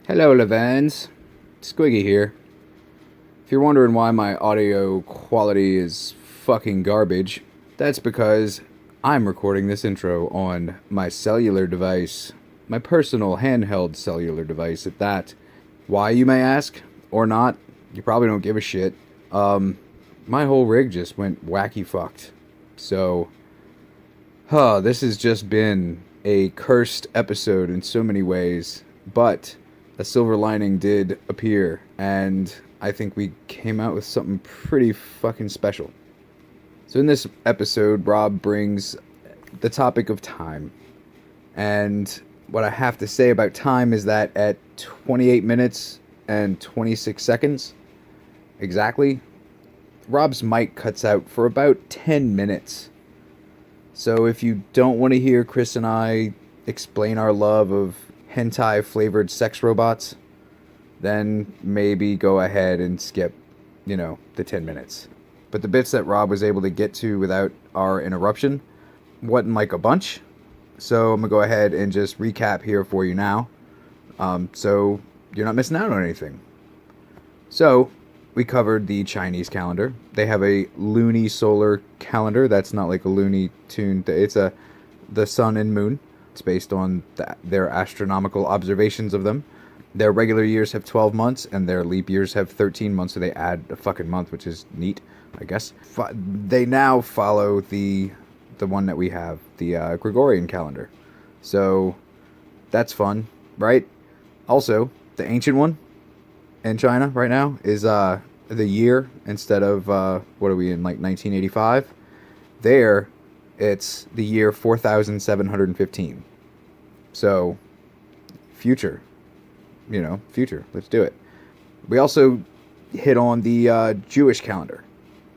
Hello, Levans. Squiggy here. If you're wondering why my audio quality is fucking garbage, that's because I'm recording this intro on my cellular device. My personal handheld cellular device at that. Why, you may ask? Or not? You probably don't give a shit. My whole rig just went wacky fucked. So, this has just been a cursed episode in so many ways, but a silver lining did appear, and I think we came out with something pretty fucking special. So in this episode, Rob brings the topic of time. And what I have to say about time is that at 28 minutes and 26 seconds, exactly, Rob's mic cuts out for about 10 minutes. So if you don't want to hear Chris and I explain our love of hentai-flavored sex robots, then maybe go ahead and skip, the 10 minutes. But the bits that Rob was able to get to without our interruption wasn't like a bunch. So I'm going to go ahead and just recap here for you now. So you're not missing out on anything. So we covered the Chinese calendar. They have a lunisolar calendar. That's not like a Looney Tune. It's the sun and moon. It's based on their astronomical observations of them. Their regular years have 12 months, and their leap years have 13 months, so they add a fucking month, which is neat, I guess. They now follow the one that we have, the Gregorian calendar. So that's fun, right? Also, the ancient one in China right now is the year instead of, what are we in, like 1985? There, it's the year 4715. So, future. Future. Let's do it. We also hit on the Jewish calendar.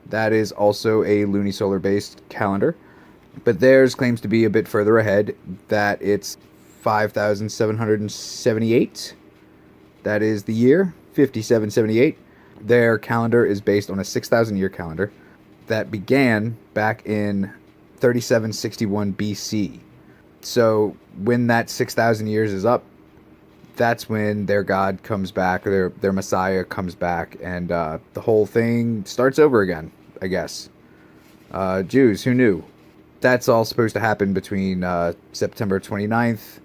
That is also a lunisolar based calendar. But theirs claims to be a bit further ahead. That it's 5778. That is the year 5778. Their calendar is based on a 6,000 year calendar that began back in 3761 BC. So when that 6,000 years is up, that's when their God comes back, or their Messiah comes back, and the whole thing starts over again, I guess. Jews, who knew? That's all supposed to happen between September 29th,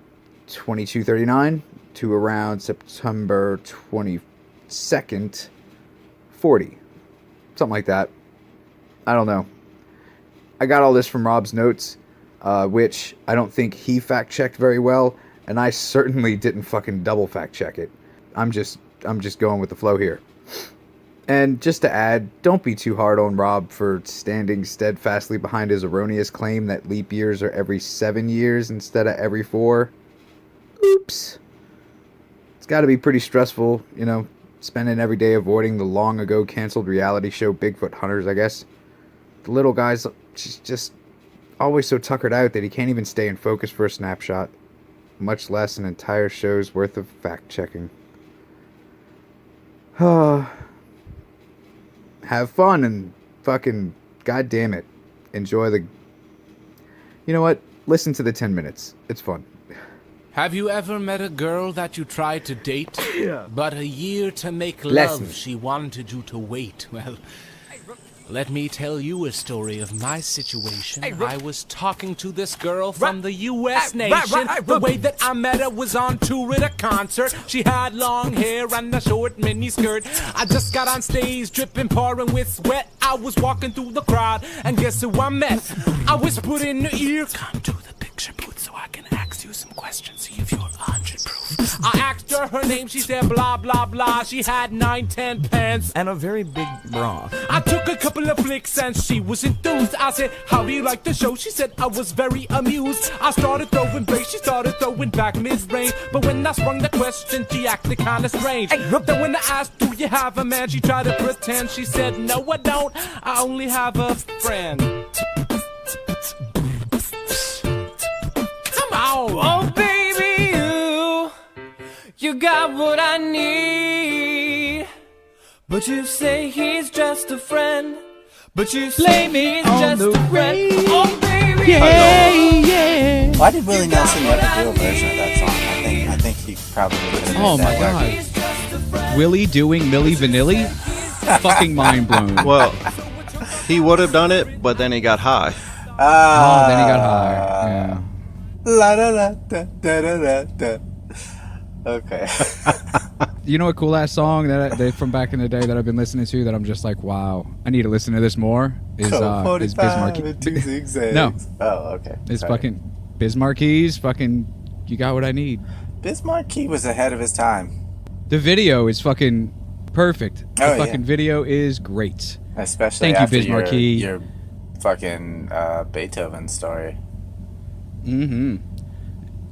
2239 to around September 22nd, 40. Something like that. I don't know. I got all this from Rob's notes, which I don't think he fact-checked very well, and I certainly didn't fucking double fact-check it. I'm just going with the flow here. And just to add, don't be too hard on Rob for standing steadfastly behind his erroneous claim that leap years are every 7 years instead of every 4. Oops. It's got to be pretty stressful, spending every day avoiding the long-ago canceled reality show Bigfoot Hunters, I guess. The little guy's just always so tuckered out that he can't even stay in focus for a snapshot, much less an entire show's worth of fact-checking. Have fun and fucking, goddamn it, enjoy the... You know what? Listen to the 10 minutes. It's fun. Have you ever met a girl that you tried to date, but a year to make Lesson. love she wanted you to wait? Well, let me tell you a story of my situation. I was talking to this girl from the U.S. nation. The way that I met her was on tour at a concert. She had long hair and a short mini skirt. I just got on stage, dripping, pouring with sweat. I was walking through the crowd, and guess who I met? I whispered in her ear, "Come to the picture booth so I can ask you some questions, see if you're 100 proof." I asked her name, she said blah blah blah. She had 9-10 pants and a very big bra. I took a couple of flicks and she was enthused. I said, "How do you like the show?" She said, "I was very amused." I started throwing bass, she started throwing back mid-range. But when I sprung the question, she acted kinda strange. Then when I asked, "Do you have a man?" she tried to pretend. She said, "No, I don't. I only have a friend." Come on. Oh baby, you got what I need. But you say he's just a friend. But you say he's just a friend. Oh baby, Why did Willie Nelson never do a version of that song? I think he Probably could've Oh made my that work. god. Willie doing Milli Vanilli? Fucking mind blown. Well, he would have done it, but then he got high. Oh, then he got high. Yeah. La da da da da da da. Okay. You know a cool ass song that from back in the day that I've been listening to that I'm just like, wow, I need to listen to this more. Is Bismarck? No. Oh, okay. It's Sorry. fucking Bismarckese. Fucking, you got what I need. Bismarck was ahead of his time. The video is fucking perfect. The Oh, fucking yeah. video is great. Especially Thank you, after Bismarck. your fucking Beethoven story. Mm-hmm.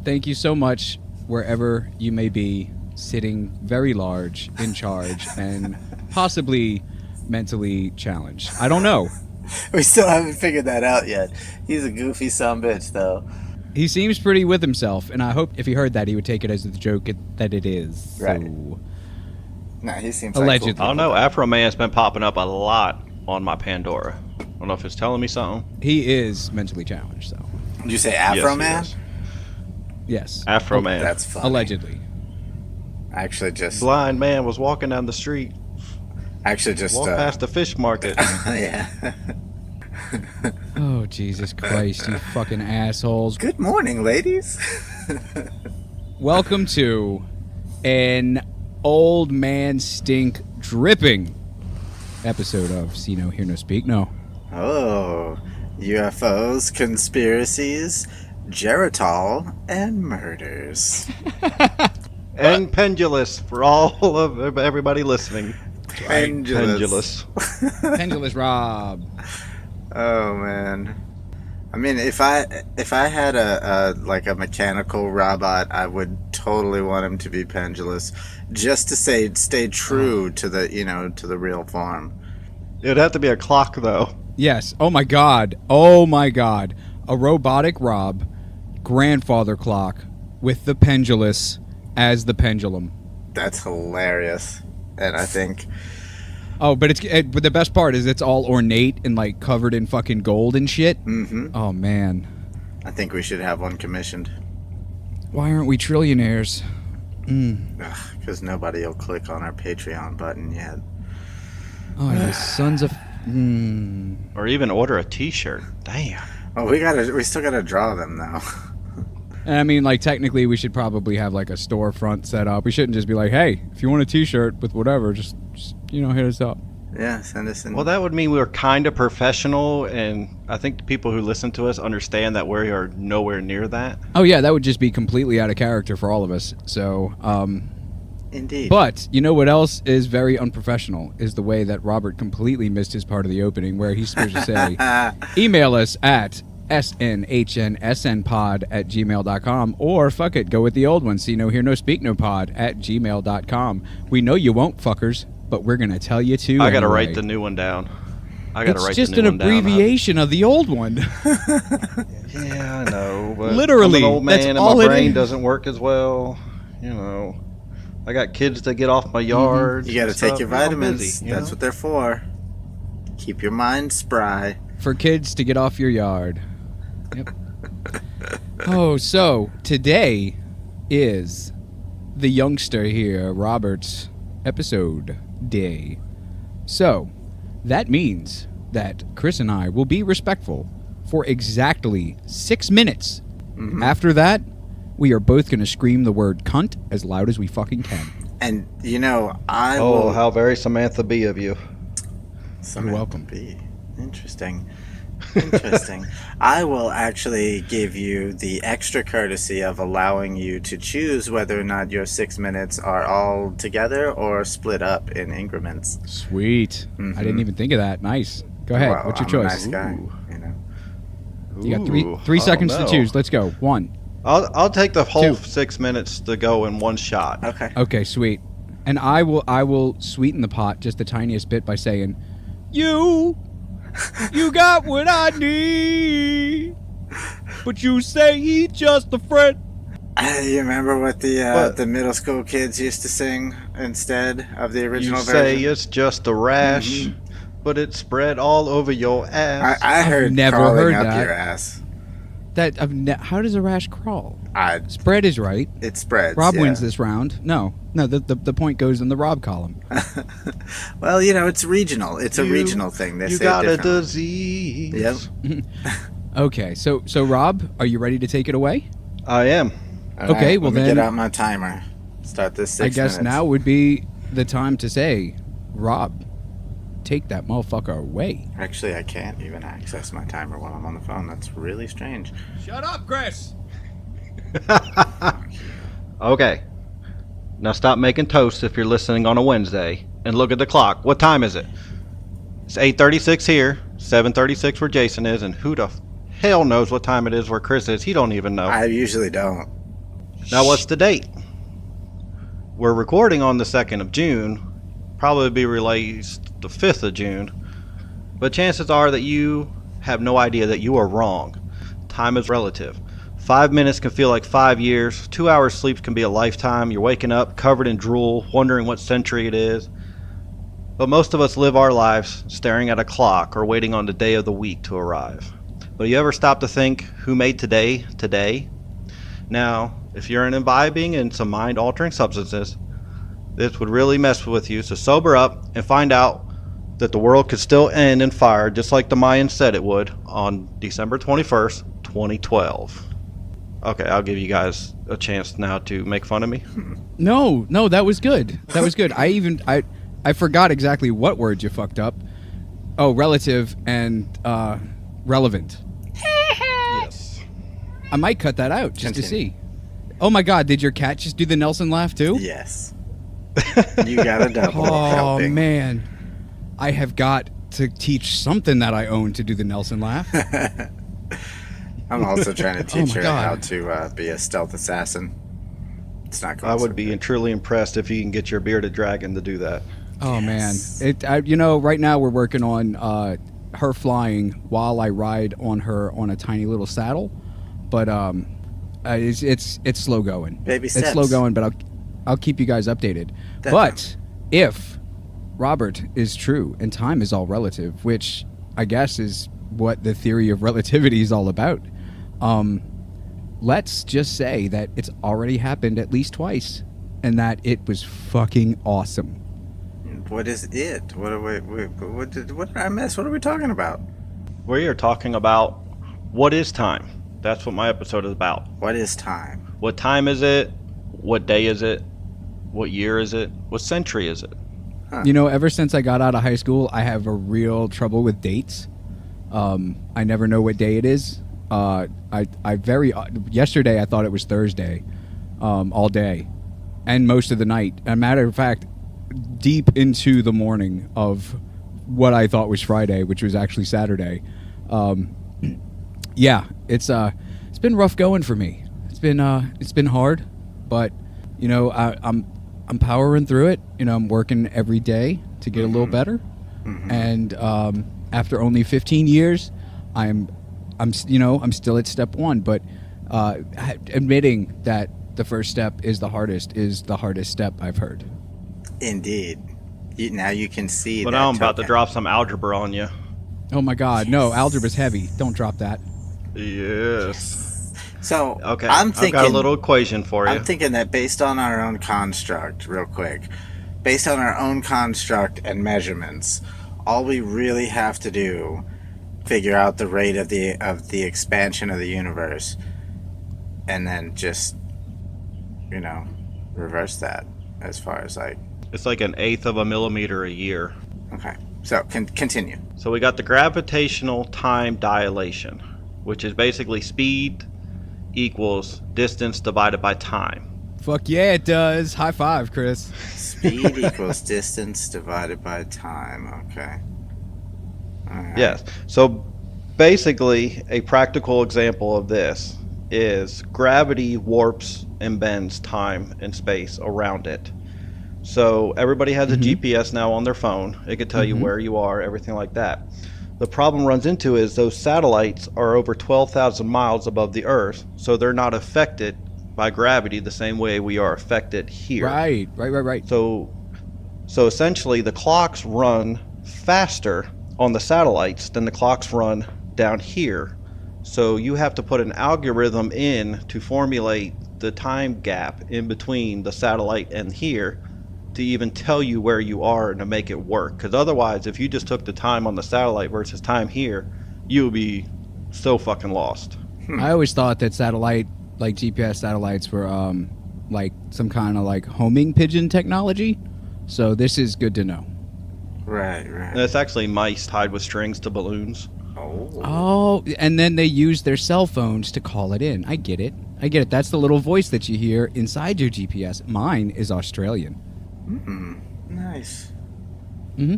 Thank you so much, wherever you may be, sitting very large, in charge, and possibly mentally challenged. I don't know. We still haven't figured that out yet. He's a goofy sumbitch, though. He seems pretty with himself, and I hope if he heard that, he would take it as the joke that it is. Right. So, Nah, he seems Allegedly. like cool I don't know. Afro Man's been popping up a lot on my Pandora. I don't know if it's telling me something. he is mentally challenged, though. Did you say Afro Yes, he Man? is. Yes. Afro Man. That's funny. Allegedly. I actually just Blind man was walking down the street, walked past the fish market. yeah. Oh, Jesus Christ, you fucking assholes. Good morning, ladies. Welcome to an old man stink dripping episode of See No, Hear No, Speak No. Oh, UFOs, conspiracies, geritol, and murders. And pendulous for all of everybody listening. Pendulous. Pendulous Rob. Oh man. I mean, if I had a like a mechanical robot, I would totally want him to be pendulous, just to stay true to the real form. It'd have to be a clock, though. Yes. Oh my God. Oh my God. A robotic Rob grandfather clock with the pendulous as the pendulum. That's hilarious, and I think. Oh, but but the best part is it's all ornate and like covered in fucking gold and shit. Mm-hmm. Oh man. I think we should have one commissioned. Why aren't we trillionaires? Because nobody will click on our Patreon button yet. Oh, you sons of. Or even order a T-shirt. Damn. Oh, we still gotta draw them though. And I mean, like, technically, we should probably have like a storefront set up. We shouldn't just be like, hey, if you want a T-shirt with whatever, just hit us up. Yeah, send us in. Well, that would mean we're kind of professional, and I think the people who listen to us understand that we are nowhere near that. Oh yeah, that would just be completely out of character for all of us. So, Indeed. but you know what else is very unprofessional is the way that Robert completely missed his part of the opening, where he's supposed to say, email us at snhnsnpod@gmail.com, or fuck it, go with the old one, see no hear no speak no pod @gmail.com. We know you won't, fuckers, but we're gonna tell you to. I gotta anyway. write the new one down. It's just an abbreviation of the old one. Yeah, I know. But Literally, I'm an old that's man, and all my it brain is. doesn't work as well. I got kids to get off my yard. You gotta and take stuff. your I'm vitamins. busy, That's what they're for. Keep your mind spry. For kids to get off your yard. Yep. Oh, so today is the youngster here, Robert's episode day. So that means that Chris and I will be respectful for exactly 6 minutes. Mm-hmm. After that, we are both going to scream the word cunt as loud as we fucking can. And I will. Oh, how very Samantha Bee of you. Samantha welcome. Bee. Interesting. I will actually give you the extra courtesy of allowing you to choose whether or not your 6 minutes are all together or split up in increments. Sweet. Mhm. I didn't even think of that. Nice. Go ahead. Well, What's your I'm choice? A nice guy, You got Ooh, three I seconds don't to know. choose. Let's go. 1. I'll take the whole 2. 6 minutes to go in one shot. Okay. Okay, sweet. And I will sweeten the pot just the tiniest bit by saying, you got what I need, but you say he's just a friend. You remember what the middle school kids used to sing instead of the You original say version? it's just a rash, but it's spread all over your ass. I heard never crawling heard up that. your ass. How does a rash crawl? I Spread is right. It spreads. Rob yeah. wins this round. No. The point goes in the Rob column. Well, you know, it's regional. It's a regional thing. They You say got it a differently. disease. Yep. Okay, so Rob, are you ready to take it away? I am. All Okay, right, well let me then- get out my timer. Start this 6 I guess minutes. now would be the time to say, Rob, take that motherfucker away. Actually, I can't even access my timer while I'm on the phone. That's really strange. Shut up, Chris. Okay. Now stop making toast if you're listening on a Wednesday, and look at the clock. What time is it? It's 8:36 here, 7:36 where Jason is, and who the hell knows what time it is where Chris is? He don't even know. I usually don't. Now what's the date? We're recording on the 2nd of June, probably be released the 5th of June, but chances are that you have no idea that you are wrong. Time is relative. 5 minutes can feel like 5 years, 2 hours sleep can be a lifetime, you're waking up covered in drool, wondering what century it is. But most of us live our lives staring at a clock or waiting on the day of the week to arrive. But you ever stop to think, who made today today? Now, if you're imbibing in some mind-altering substances, this would really mess with you, so sober up and find out that the world could still end in fire just like the Mayans said it would on December 21st, 2012. Okay, I'll give you guys a chance now to make fun of me. No, that was good. That was good. I forgot exactly what words you fucked up. Oh, relative and relevant. Yes. I might cut that out just to Continue. see. Oh my God, did your cat just do the Nelson laugh too? Yes. You got a double Oh helping. man, I have got to teach something that I own to do the Nelson laugh. I'm also trying to teach my her God. how to be a stealth assassin. It's not going I so would be good. truly impressed if you can get your bearded dragon to do that. Oh Yes. man, right now we're working on her flying while I ride on her on a tiny little saddle, but it's slow going. Baby It's steps. slow going, but I'll keep you guys updated. Definitely. But if Robert is true and time is all relative, which I guess is what the theory of relativity is all about, let's just say that it's already happened at least twice, and that it was fucking awesome. What is it? What did I miss? What are we talking about? We are talking about what is time. That's what my episode is about. What is time? What time is it? What day is it? What year is it? What century is it? You know, ever since I got out of high school, I have a real trouble with dates. I never know what day it is. Yesterday I thought it was Thursday, all day, and most of the night. As a matter of fact, deep into the morning of what I thought was Friday, which was actually Saturday. Yeah, it's been rough going for me. It's been hard, but you know, I'm powering through it. You know, I'm working every day to get a little better, and after only 15 years, I'm still at step one. But admitting that the first step is the hardest step I've heard. Indeed. Now you can see. But that now I'm about to token. drop some algebra on you. Oh my God, no! Algebra's heavy. Don't drop that. Yes. So Okay. I'm thinking. I've got a little equation for you. I'm thinking that based on our own construct, real quick, based on our own construct and measurements, all we really have to do, figure out the rate of the expansion of the universe, and then just, reverse that as far as like. It's like 1/8 of a millimeter a year. Okay, so continue. So we got the gravitational time dilation, which is basically speed equals distance divided by time. Fuck yeah, it does. High five, Chris. Speed equals distance divided by time. Okay. All right. Yes. So basically, a practical example of this is gravity warps and bends time and space around it. So everybody has a GPS now on their phone. It can tell you where you are, everything like that. The problem runs into is those satellites are over 12,000 miles above the Earth, so they're not affected by gravity the same way we are affected here. Right. So essentially the clocks run faster on the satellites than the clocks run down here So you have to put an algorithm in to formulate the time gap in between the satellite and here to even tell you where you are and to make it work. Because otherwise, if you just took the time on the satellite versus time here, you would be so fucking lost. I always thought that satellite, like GPS satellites, were like some kind of like homing pigeon technology. So this is good to know. Right. And it's actually mice tied with strings to balloons. Oh, and then they use their cell phones to call it in. I get it. That's the little voice that you hear inside your GPS. Mine is Australian. Nice.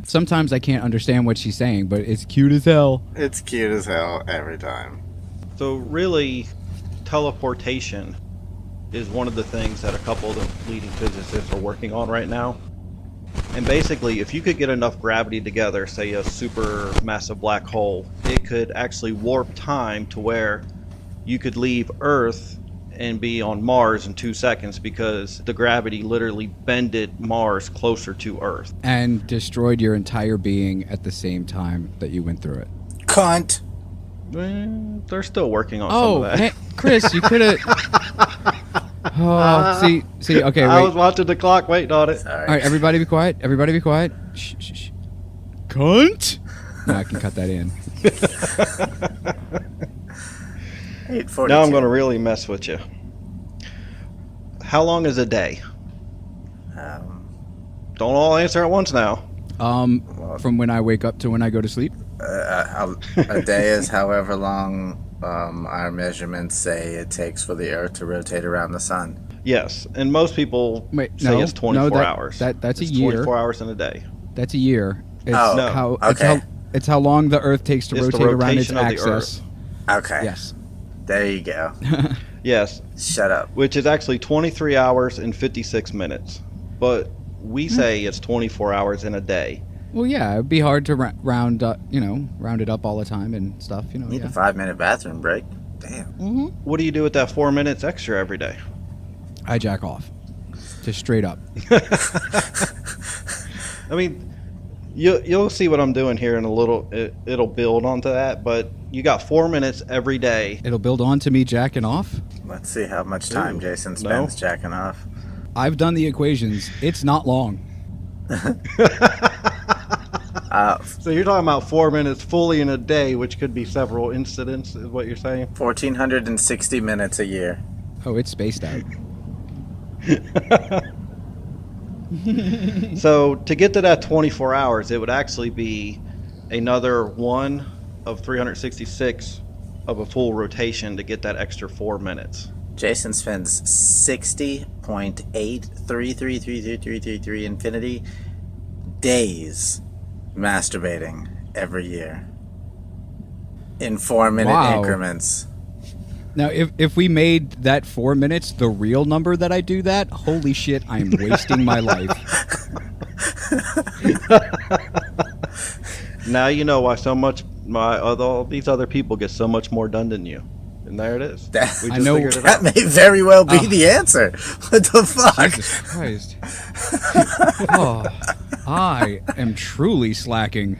Sometimes I can't understand what she's saying, but it's cute as hell. It's cute as hell every time. So really, teleportation is one of the things that a couple of the leading physicists are working on right now. And basically, if you could get enough gravity together, say a super massive black hole, it could actually warp time to where you could leave Earth and be on Mars in 2 seconds because the gravity literally bended Mars closer to Earth. And destroyed your entire being at the same time that you went through it. Cunt. They're still working on some of that. Hey, Chris, you could have... Oh, see, okay, wait. I was watching the clock waiting on it. Sorry. All right, everybody be quiet. Shh, shh, shh. Cunt? No, I can cut that in. 8:42. Now I'm going to really mess with you. How long is a day? Don't all answer at once now. From when I wake up to when I go to sleep. A day is however long our measurements say it takes for the Earth to rotate around the sun. Yes, and most people say no, it's 24 no, hours. That's it's a year. 24 hours in a day. That's a year. It's Oh, no. how, okay. It's how long the Earth takes to It's the rotate around its rotation of the axis. Okay. Yes. There you go. Yes, Shut up. which is actually 23 hours and 56 minutes. But we say it's 24 hours in a day. Well, yeah, it'd be hard to round it up all the time and stuff. Need a 5-minute bathroom break. Damn. What do you do with that 4 minutes extra every day? I jack off. Just straight up. I mean, you'll see what I'm doing here in a little. It'll build onto that, but you got 4 minutes every day. It'll build on to me jacking off. Let's see how much time Jason spends jacking off. I've done the equations. It's not long. So you're talking about 4 minutes fully in a day, which could be several incidents, is what you're saying? 1,460 minutes a year. Oh, it's spaced out. So to get to that 24 hours, it would actually be another one of 366 of a full rotation to get that extra 4 minutes. Jason spends 60.83333333 infinity days masturbating every year in 4-minute Wow. increments. Now, if we made that 4 minutes the real number that I do that, holy shit, I am wasting my life. Now you know why all these other people get so much more done than you. And there it is. That- We I just know- figured it That out. may very well be the answer. What the fuck? Jesus Christ. Oh, I am truly slacking.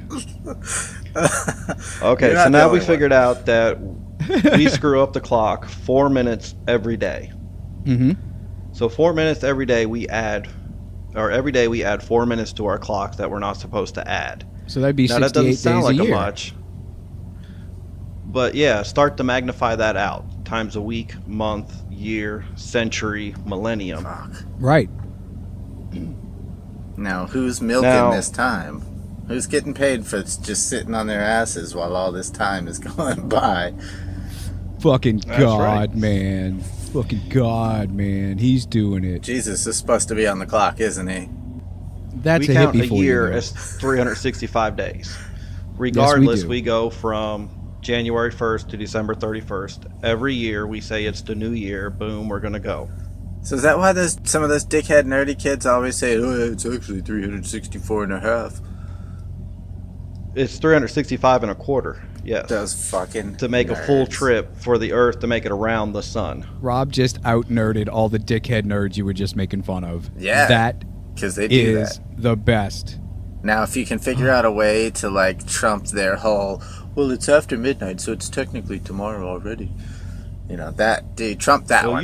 Okay, You're so not now the we only figured out that we screw up the clock 4 minutes every day. Mm-hmm. So 4 minutes every day every day we add 4 minutes to our clocks that we're not supposed to add. So that'd be Now that 68 doesn't sound days like a year. much. But yeah, start to magnify that out. Times a week, month, year, century, millennium. Fuck. Right. Now, who's milking Now- this time? Who's getting paid for just sitting on their asses while all this time is going by? Fucking That's God, right. man. Fucking God, man. He's doing it. Jesus is supposed to be on the clock, isn't he? That's We a count hippie a for year you. though. as 365 days. Regardless, do. we go from January 1st to December 31st. Every year we say it's the new year. Boom, we're going to go. So is that why some of those dickhead nerdy kids always say, oh, it's actually 364 and a half? It's 365 and a quarter. Yes. Those fucking To make a full nerds. trip for the Earth to make it around the sun. Rob just out-nerded all the dickhead nerds you were just making fun of. Yeah, That Because they do is that. the best. Now, if you can figure out a way to, like, trump their whole, well, it's after midnight, so it's technically tomorrow already. You know, that, dude, Trump that Well, one.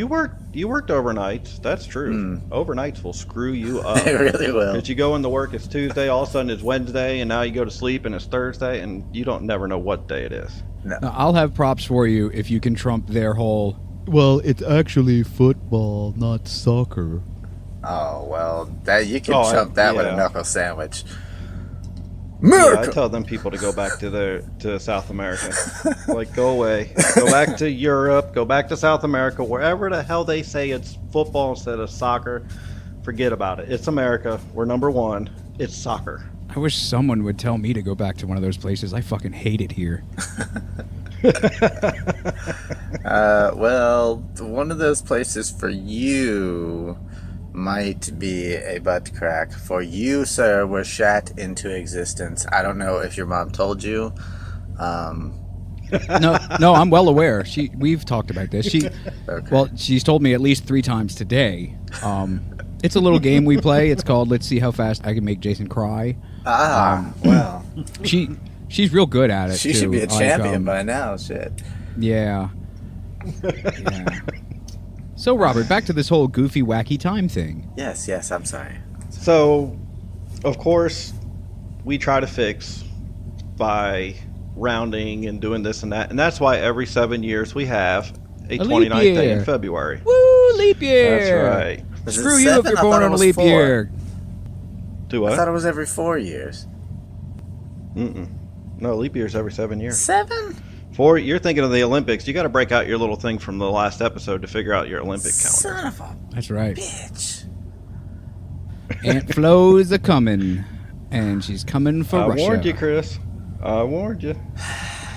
you worked overnights. That's true. Overnights will screw you up. It really will. Because you go into work, it's Tuesday, all of a sudden it's Wednesday, and now you go to sleep and it's Thursday, and you don't never know what day it is. Now, I'll have props for you if you can trump their whole, well, it's actually football, not soccer. Oh, well, that you can trump that with a knuckle sandwich. Yeah, I tell them people to go back to South America. Like, go away. Go back to Europe. Go back to South America. Wherever the hell they say it's football instead of soccer, forget about it. It's America. We're number one. It's soccer. I wish someone would tell me to go back to one of those places. I fucking hate it here. Well, one of those places for you might be a butt crack. For you, sir, was shat into existence. I don't know if your mom told you. No, I'm well aware. We've talked about this. Well, she's told me at least 3 times today. It's a little game we play. It's called Let's See How Fast I Can Make Jason Cry. Well. She's real good at it. She should be a champion by now, shit. Yeah. So, Robert, back to this whole goofy, wacky time thing. Yes, I'm sorry. So, of course, we try to fix by rounding and doing this and that. And that's why every 7 years we have a 29th day in February. Woo, leap year! That's right. Screw you if you're born on a leap year. Do what? I thought it was every 4 years. No, leap year's every 7 years. 7? 4, you're thinking of the Olympics. You got to break out your little thing from the last episode to figure out your Olympic calendar. Son of a That's right. bitch. Aunt Flo's a coming, and she's coming for Russia. I warned you, Chris. I warned you.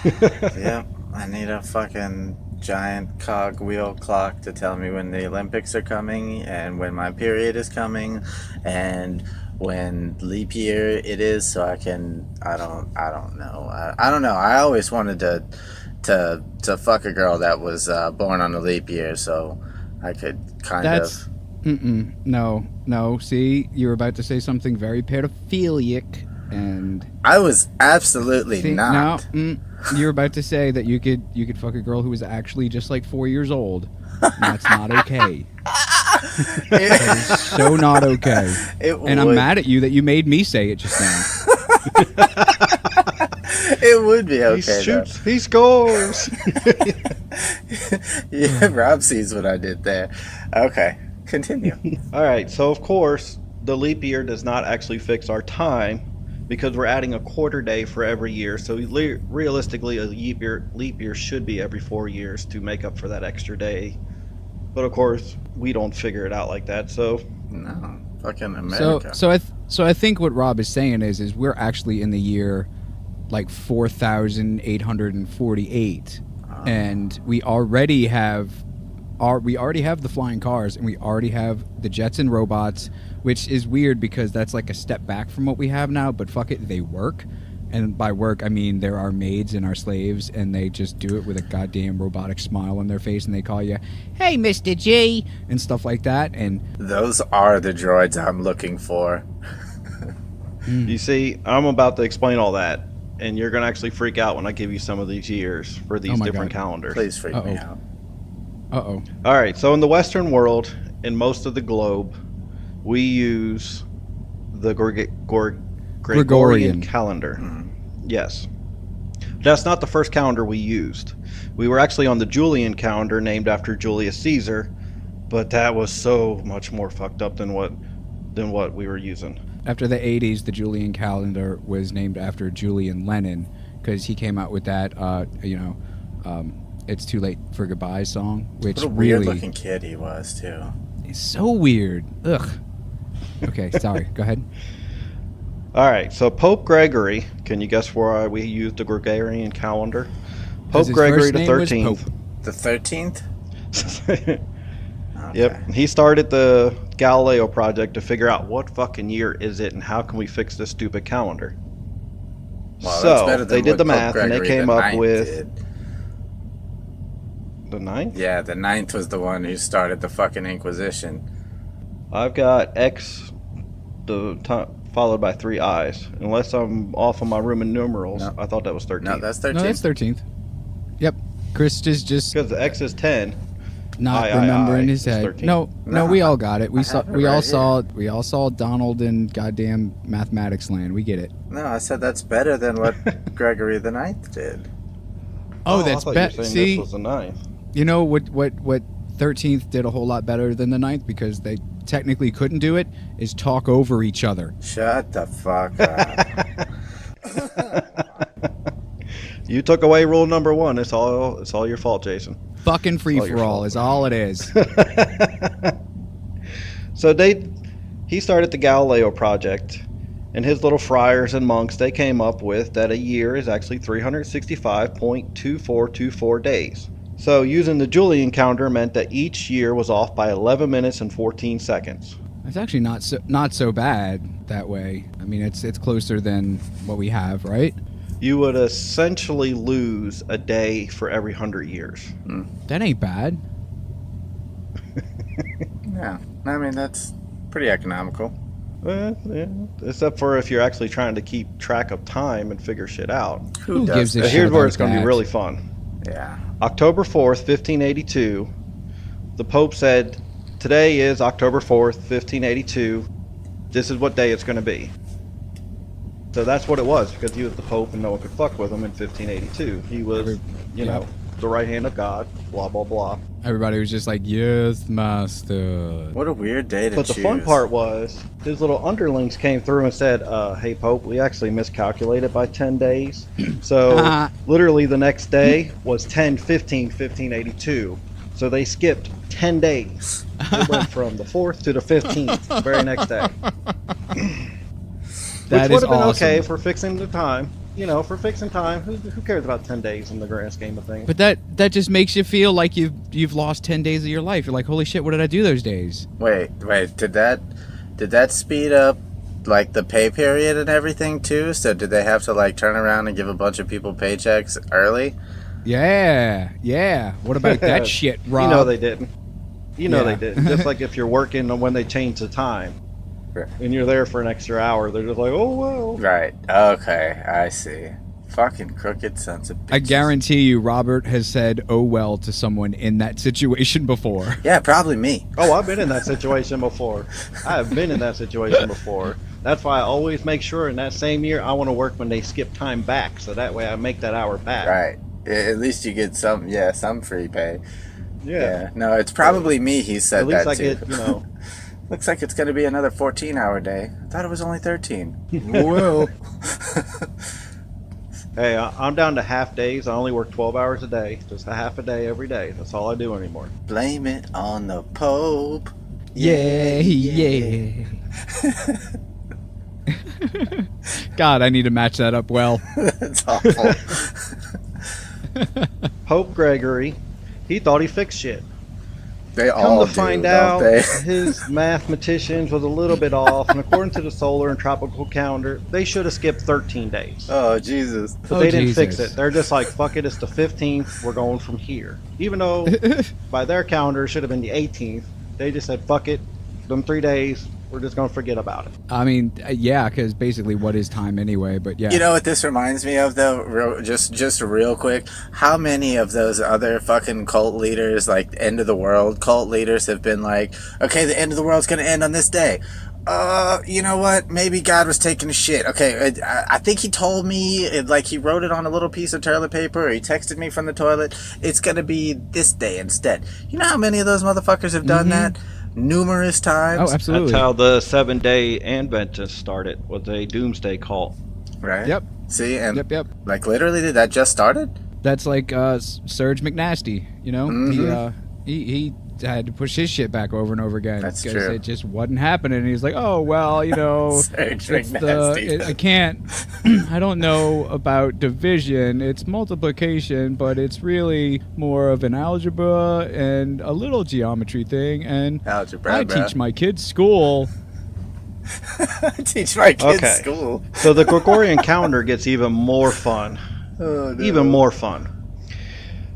Yeah, I need a fucking giant cogwheel clock to tell me when the Olympics are coming and when my period is coming and when leap year it is, so I don't know. I don't know. I always wanted to fuck a girl that was born on a leap year, so I could No. See, you were about to say something very pedophilic, and I was absolutely not. No, you were about to say that you could fuck a girl who was actually just like 4 years old. And that's not okay. That is so not okay. I'm mad at you that you made me say it just now. It would be okay. He shoots, he scores. Yeah, Rob sees what I did there. Okay, continue. All right, so of course, the leap year does not actually fix our time because we're adding a quarter day for every year. So realistically, a leap year should be every 4 years to make up for that extra day. But of course, we don't figure it out like that. So no, fucking America. So I think what Rob is saying is we're actually in the year like 4,848, and we already have the flying cars, and we already have the jets and robots, which is weird because that's like a step back from what we have now. But fuck it, they work. And by work, I mean there are maids and our slaves, and they just do it with a goddamn robotic smile on their face, and they call you, "Hey, Mr. G," and stuff like that. And those are the droids I'm looking for. You see, I'm about to explain all that, and you're going to actually freak out when I give you some of these years for these different calendars. Please freak me out. All right, so in the Western world, in most of the globe, we use the Gregorian calendar. Yes. That's not the first calendar we used. We were actually on the Julian calendar, named after Julius Caesar, but that was so much more fucked up than what we were using. After the 80s, the Julian calendar was named after Julian Lennon, because he came out with that, It's Too Late for Goodbye song, which what a really... weird-looking kid he was, too. He's so weird. Ugh. Okay, sorry. Go ahead. All right, so Pope Gregory, can you guess why we used the Gregorian calendar? Pope Gregory the 13th. The 13th? Okay. Yep, he started the Galileo project to figure out what fucking year is it and how can we fix this stupid calendar. Well, so they did the math and they came up with the 9th? Yeah, the 9th was the one who started the fucking Inquisition. I've got followed by 3 I's. Unless I'm off on my Roman numerals, No. I thought that was 13. No, that's 13. No, that's 13th. Yep. Chris just because the X is 10. not I, remembering his it's head. 13. No, No, we all got it. We I saw have it we all right saw we all saw Donald in goddamn mathematics land. We get it. No, I said that's better than what Gregory the Ninth did. Oh, I that's thought you were better. saying See, this was the 9th. you know what 13th did a whole lot better than the 9th because they technically couldn't do it is talk over each other. Shut the fuck up. You took away rule number 1. It's all your fault, Jason. Fucking free all your for all fault. is all it is. So he started the Galileo project, and his little friars and monks, they came up with that a year is actually 365.2424 days. So using the Julian calendar meant that each year was off by 11 minutes and 14 seconds. It's actually not so bad that way. I mean, it's closer than what we have, right? You would essentially lose a day for every 100 years. That ain't bad. Yeah, I mean, that's pretty economical. Yeah. Except for if you're actually trying to keep track of time and figure shit out. Who does gives a that? But shit here's where about it's going to be that? really fun. Yeah. October 4th, 1582, the Pope said, today is October 4th, 1582. This is what day it's going to be. So that's what it was, because he was the Pope and no one could fuck with him in 1582. He was, the right hand of God, blah, blah, blah. Everybody was just like, yes, master. What a weird day to But choose. the fun part was, his little underlings came through and said, hey, Pope, we actually miscalculated by 10 days. So literally the next day was 10/15/1582. So they skipped 10 days. It went from the 4th to the 15th, the very next day. That Which would is have been awesome. okay for fixing the time. For fixing time, who cares about 10 days in the grand scheme of things? But that just makes you feel like you've lost 10 days of your life. You're like, holy shit, what did I do those days? Wait, did that speed up like the pay period and everything too? So did they have to like turn around and give a bunch of people paychecks early? Yeah. What about that shit, Rob? You know they didn't. They Yeah. didn't. Just like if you're working and when they change the time Right. and you're there for an extra hour, they're just like, oh, well. Right. Okay, I see. Fucking crooked sons of bitches. I guarantee you Robert has said oh well to someone in that situation before. Yeah, probably me. Oh, I've been in that situation before. I have been in that situation before. That's why I always make sure in that same year I want to work when they skip time back, so that way I make that hour back. Right. At least you get some free pay. Yeah. No, it's probably me. He said At least that I too. get, Looks like it's going to be another 14-hour day. I thought it was only 13. Whoa. Hey, I'm down to half days. I only work 12 hours a day. Just a half a day every day. That's all I do anymore. Blame it on the Pope. Yeah. God, I need to match that up well. That's awful. Pope Gregory, he thought he fixed shit. They Come all to find do, out, don't they? his mathematicians was a little bit off, and according to the solar and tropical calendar, they should have skipped 13 days. Oh, Jesus. But they didn't fix it. They're just like, fuck it, it's the 15th, we're going from here. Even though by their calendar it should have been the 18th, they just said, fuck it, them 3 days, we're just going to forget about it. I mean, yeah, because basically what is time anyway, but yeah. You know what this reminds me of, though? Just real quick. How many of those other fucking cult leaders, like end of the world cult leaders, have been like, okay, the end of the world's going to end on this day. You know what? Maybe God was taking a shit. Okay, I think he told me, like he wrote it on a little piece of toilet paper, or he texted me from the toilet. It's going to be this day instead. You know how many of those motherfuckers have done that? Numerous times. Oh, absolutely. That's how the 7-day Adventists started, was a doomsday cult. Right? Yep. See, and Yep. like literally, did that just started? That's like Serge McNasty, you know? He had to push his shit back over and over again. That's because true. it just wasn't happening. And he's like, oh, well, you know, Serge it's McNasty. I can't, I don't know about division. It's multiplication, but it's really more of an algebra and a little geometry thing. And Algebra, I bro. teach my kids school. Teach my kids Okay. school. So the Gregorian calendar gets even more fun. Oh, no. Even more fun.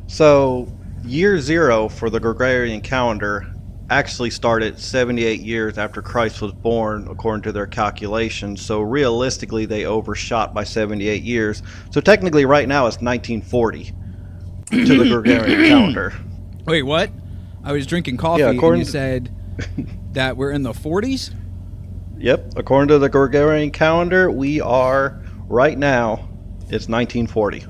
So, year 0 for the Gregorian calendar actually started 78 years after Christ was born, according to their calculations. So realistically, they overshot by 78 years. So technically, right now, it's 1940 to the Gregorian calendar. Wait, what? I was drinking coffee and you said that we're in the 40s? Yep. According to the Gregorian calendar, we are, right now, it's 1940.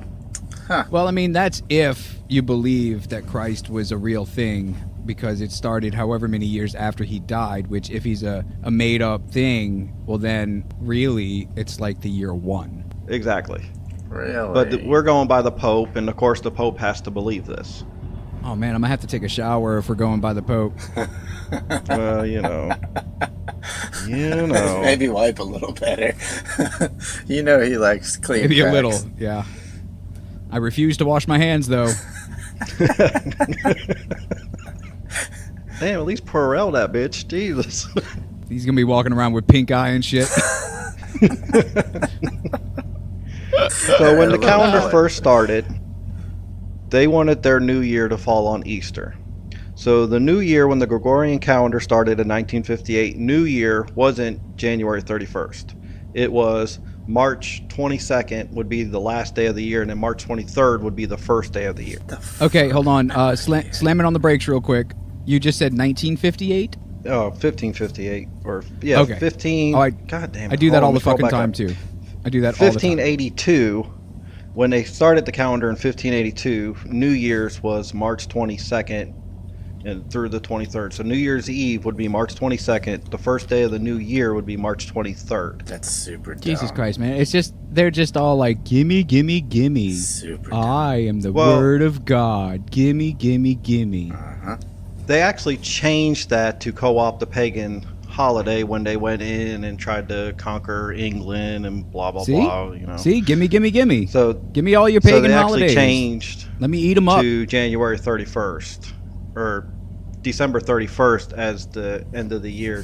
Well, I mean, that's if you believe that Christ was a real thing, because it started however many years after he died, which if he's a made-up thing, well then, really, it's like the year 1. Exactly. Really? But we're going by the Pope, and of course the Pope has to believe this. Oh man, I'm gonna have to take a shower if we're going by the Pope. Well, you know. Maybe wipe a little better. You know he likes clean Maybe cracks. a little, yeah. I refuse to wash my hands, though. Damn, at least Perel that bitch. Jesus. He's gonna be walking around with pink eye and shit. So when the calendar first started, they wanted their new year to fall on Easter. So the new year, when the Gregorian calendar started in 1958, New Year wasn't January 31st. It was March 22nd would be the last day of the year, and then March 23rd would be the first day of the year. Okay, hold on. Slamming on the brakes real quick. You just said 1958? Oh, 1558. Or, yeah, Okay. 15. Oh, God damn it. I do that all the let me scroll fucking back time, up. too. I do that all the time. 1582, when they started the calendar in 1582, New Year's was March 22nd and through the 23rd. So New Year's Eve would be March 22nd. The first day of the new year would be March 23rd. That's super dumb. Jesus Christ, man. It's just, they're just all like, gimme, gimme, gimme. Super dumb. I am the Well- word of God. Gimme, gimme, gimme. They actually changed that to co-opt the pagan holiday when they went in and tried to conquer England and blah, blah, See? blah, you know. See? Gimme, gimme, gimme. So, Give me all your so pagan they actually holidays. changed Let me eat them up. to January 31st or December 31st as the end of the year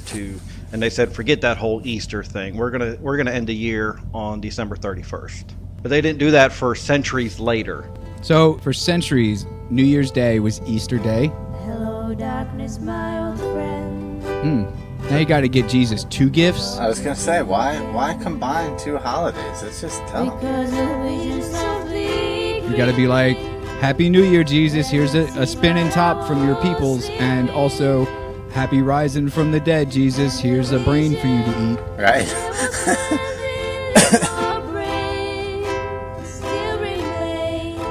and they said forget that whole Easter thing. We're going to end the year on December 31st. But they didn't do that for centuries later. So, for centuries, New Year's Day was Easter Day. Hello, darkness, my old friend. Now you gotta get Jesus 2 gifts. I was gonna say, why combine 2 holidays? It's just dumb. Because the vision so big. You gotta be like, Happy New Year, Jesus. Here's a spinning top from your peoples. And also, Happy Rising from the Dead, Jesus. Here's a brain for you to eat. Right? Our brain still remains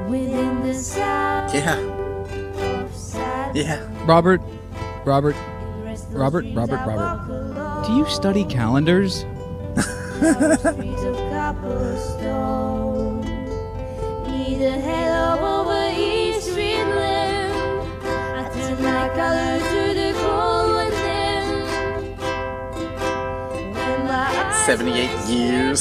within the sound Yeah. of sadness. Yeah. Robert, Robert. do you study calendars? Streets of cobblestone. Need a hello over East Streetland. I turn my color to the cold within. When my eyes 78 years.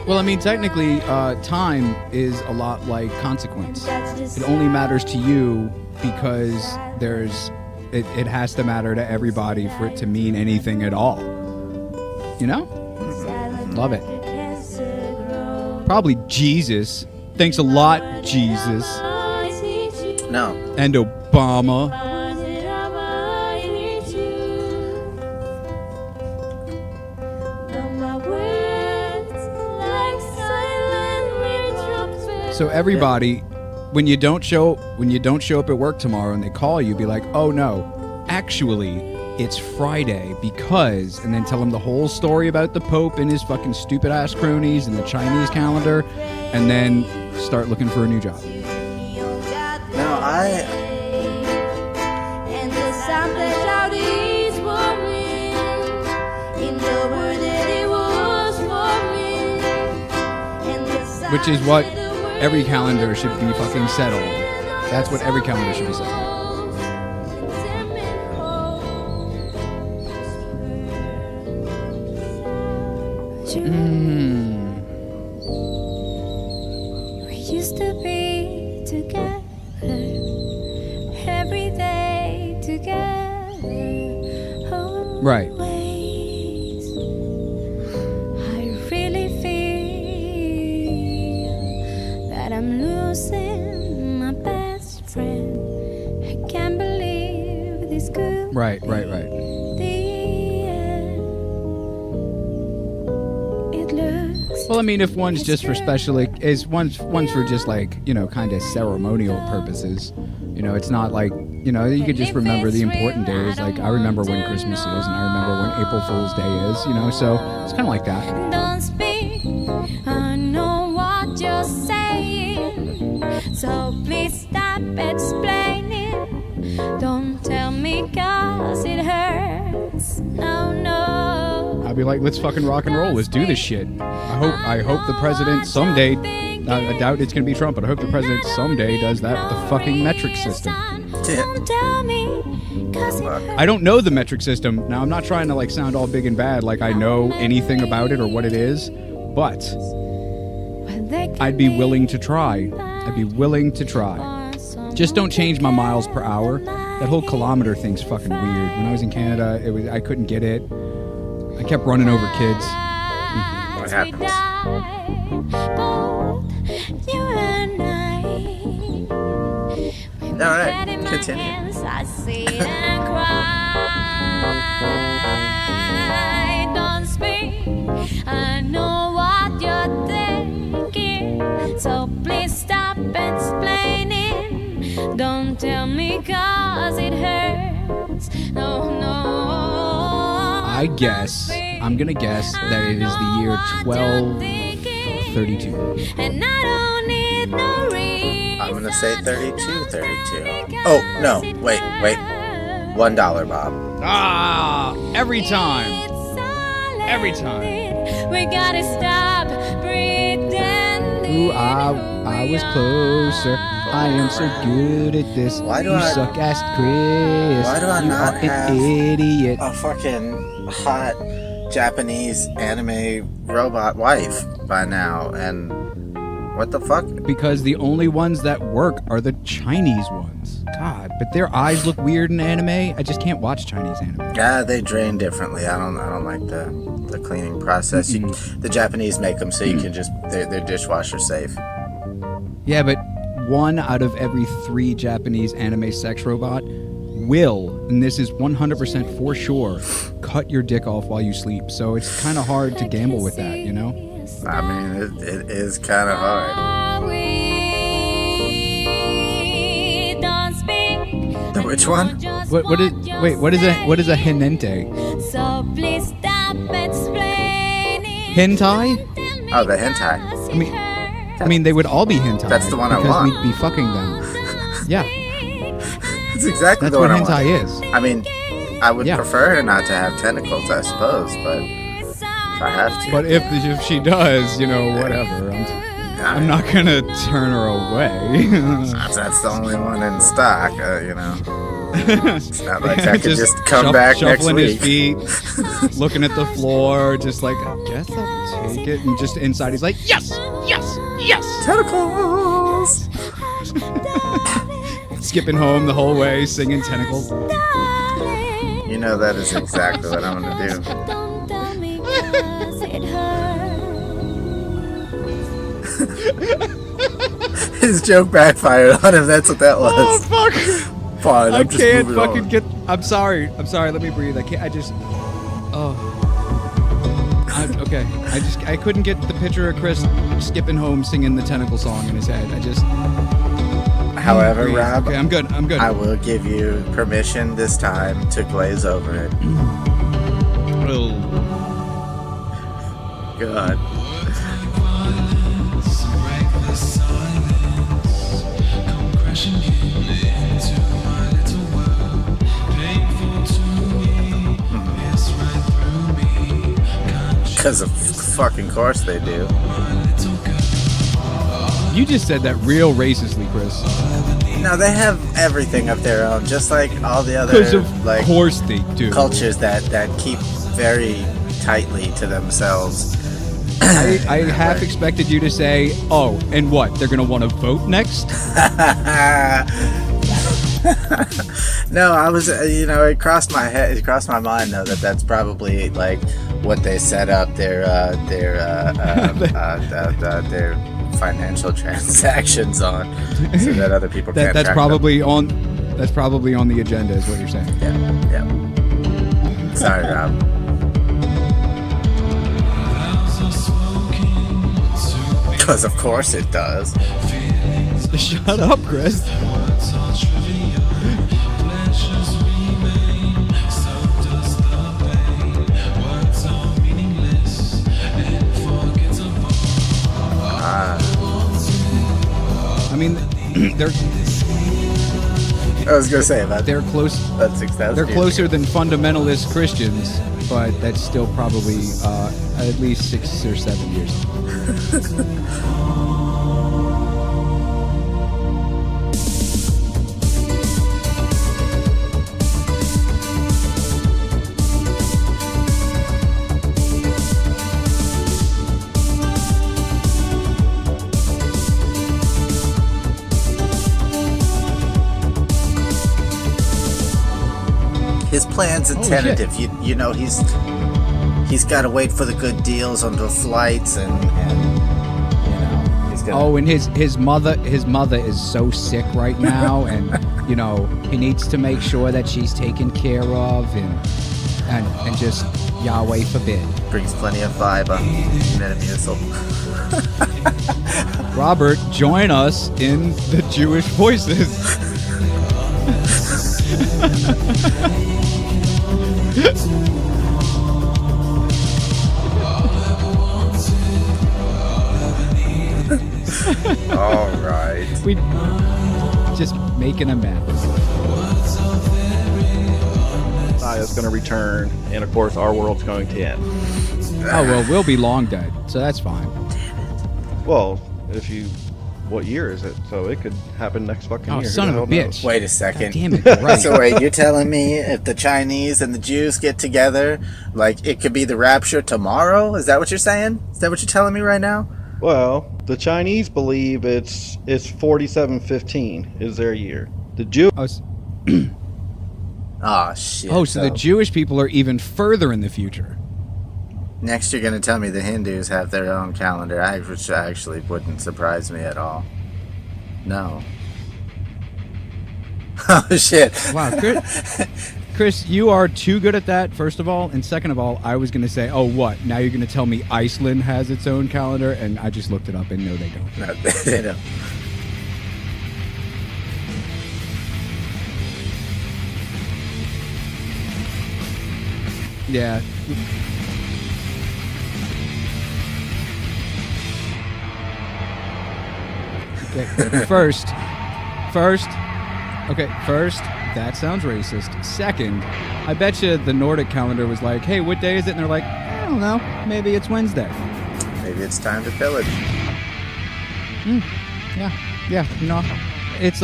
Well, I mean, technically, time is a lot like consequence. It only matters to you because it has to matter to everybody for it to mean anything at all. You know? Love it. Probably Jesus. Thanks a lot, Jesus. No. And Obama. So everybody, when you don't show up at work tomorrow and they call you, be like, oh no, actually, it's Friday because, and then tell them the whole story about the Pope and his fucking stupid ass cronies and the Chinese calendar, and then start looking for a new job. No, And the sound that out is warming in the word that it was forming. And the sound Which is what that the word every calendar should be fucking set on. That's what every calendar should be set on. We used to be together every day together. Right. Always. I really feel that I is good. Right. The end. It looks. Well, I mean, if one's just for one's for just like, you know, kind of ceremonial purposes. You know, it's not like, you know, you could just remember the important days. Like, I remember when Christmas is, and I remember when April Fool's Day is, you know, so it's kind of like that. Don't speak, I know what you're saying. So please stop explaining. Don't tell me 'cause it hurts. No. I'd be like, let's fucking rock and roll. Let's do this shit. I hope the president someday, I doubt it's going to be Trump, but I hope the president someday does that with the fucking metric system. Don't tell me 'cause it hurts. I don't know the metric system. Now, I'm not trying to like sound all big and bad like I know anything about it or what it is, but I'd be willing to try. Just don't change my miles per hour. That whole kilometer thing's fucking weird. When I was in Canada, I couldn't get it. I kept running over kids. What happens? You and I. All right, continue. I sit and cry. Don't speak. I know what you're thinking. So please stop explaining. Don't tell me 'cause it hurts. No. I'm gonna guess that it is the year 1232. And I don't need no reason. I'm gonna say 32. Oh, no, wait. $1, Bob. Ah, every time. We gotta stop pretending. Ooh, I was closer. I am so good at this. Why do you I- suck ass Chris. Why do I you not are have an idiot. a fucking hot Japanese anime robot wife by now? And what the fuck? Because the only ones that work are the Chinese ones. God, but their eyes look weird in anime. I just can't watch Chinese anime. Yeah, they drain differently. I don't like the cleaning process. The Japanese make them so you can just they're dishwasher safe. Yeah, but 1 out of every 3 Japanese anime sex robot will, and this is 100% for sure, cut your dick off while you sleep. So it's kind of hard to gamble with that, you know? I mean, it is kind of hard. Which one? What is a henente? So please stop explaining. Hentai? Oh, the hentai. I mean, they would all be hentai. That's the one I because want. we'd be fucking them. Yeah, That's exactly that's the what one I hentai want. is. I mean, I would Yeah. prefer her not to have tentacles, I suppose, but if I have to. But if she does, you know, whatever. I'm not gonna turn her away. That's the only one in stock, you know. It's not like I could just come back next shuffling week. his feet, looking at the floor, just like, I guess I'll take it. And just inside, he's like, yes. Tentacles! Skipping home the whole way, singing tentacles. You know that is exactly what I'm gonna do. Don't tell me 'cause it hurts. His joke backfired on him, that's what that was. Oh, fuck. Fine, I I'm just can't moving fucking on. get. I'm sorry. Let me breathe. Oh. Okay. I couldn't get the picture of Chris skipping home singing the tentacle song in his head. However, breathe. Rob, Okay, I'm good. I will give you permission this time to glaze over it. God. Because of fucking course they do. You just said that real racistly, Chris. No, they have everything of their own, just like all the Because other of like course they do. cultures that keep very tightly to themselves. I half expected you to say, "Oh, and what? They're gonna want to vote next?" No, I was, it crossed my head, it crossed my mind though that's probably like what they set up their financial transactions on, so that other people can't. That's track probably them. That's probably on the agenda, is what you're saying. Yeah. Sorry, Rob. Because of course it does. Shut up, Chris. I mean, I was gonna say that. they're close. That's 6,000 They're years closer ago. than fundamentalist Christians, but that's still probably at least 6 or 7 years. His plans are Holy tentative. You know, he's got to wait for the good deals on the flights, and you know, he's gonna. Oh, and his mother is so sick right now, and you know he needs to make sure that she's taken care of, and just Yahweh forbid. Brings plenty of fiber. Metamucil. Robert, join us in the Jewish Voices. All right. We just making a mess. Messiah's going to return, and of course, our world's going to end. Oh well, we'll be long dead, so that's fine. Well, what year is it? So it could happen next fucking Oh, year. son Who of the a hell knows? bitch. Wait a second. Damn it, you're right. So wait, you're telling me if the Chinese and the Jews get together, like it could be the rapture tomorrow? Is that what you're saying? Is that what you're telling me right now? Well, the Chinese believe it's 4715 is their year. The Jew. Oh shit. Oh, so the Jewish people are even further in the future. Next, you're gonna tell me the Hindus have their own calendar, which actually wouldn't surprise me at all. No. Oh shit. Wow, Chris, you are too good at that, first of all. And second of all, I was going to say, oh, what? Now you're going to tell me Iceland has its own calendar? And I just looked it up, and no, they don't. No, they don't. Yeah. Okay, first, that sounds racist. Second, I bet you the Nordic calendar was like, hey, what day is it? And they're like, I don't know, maybe it's Wednesday. Maybe it's time to pillage. Yeah, no, it's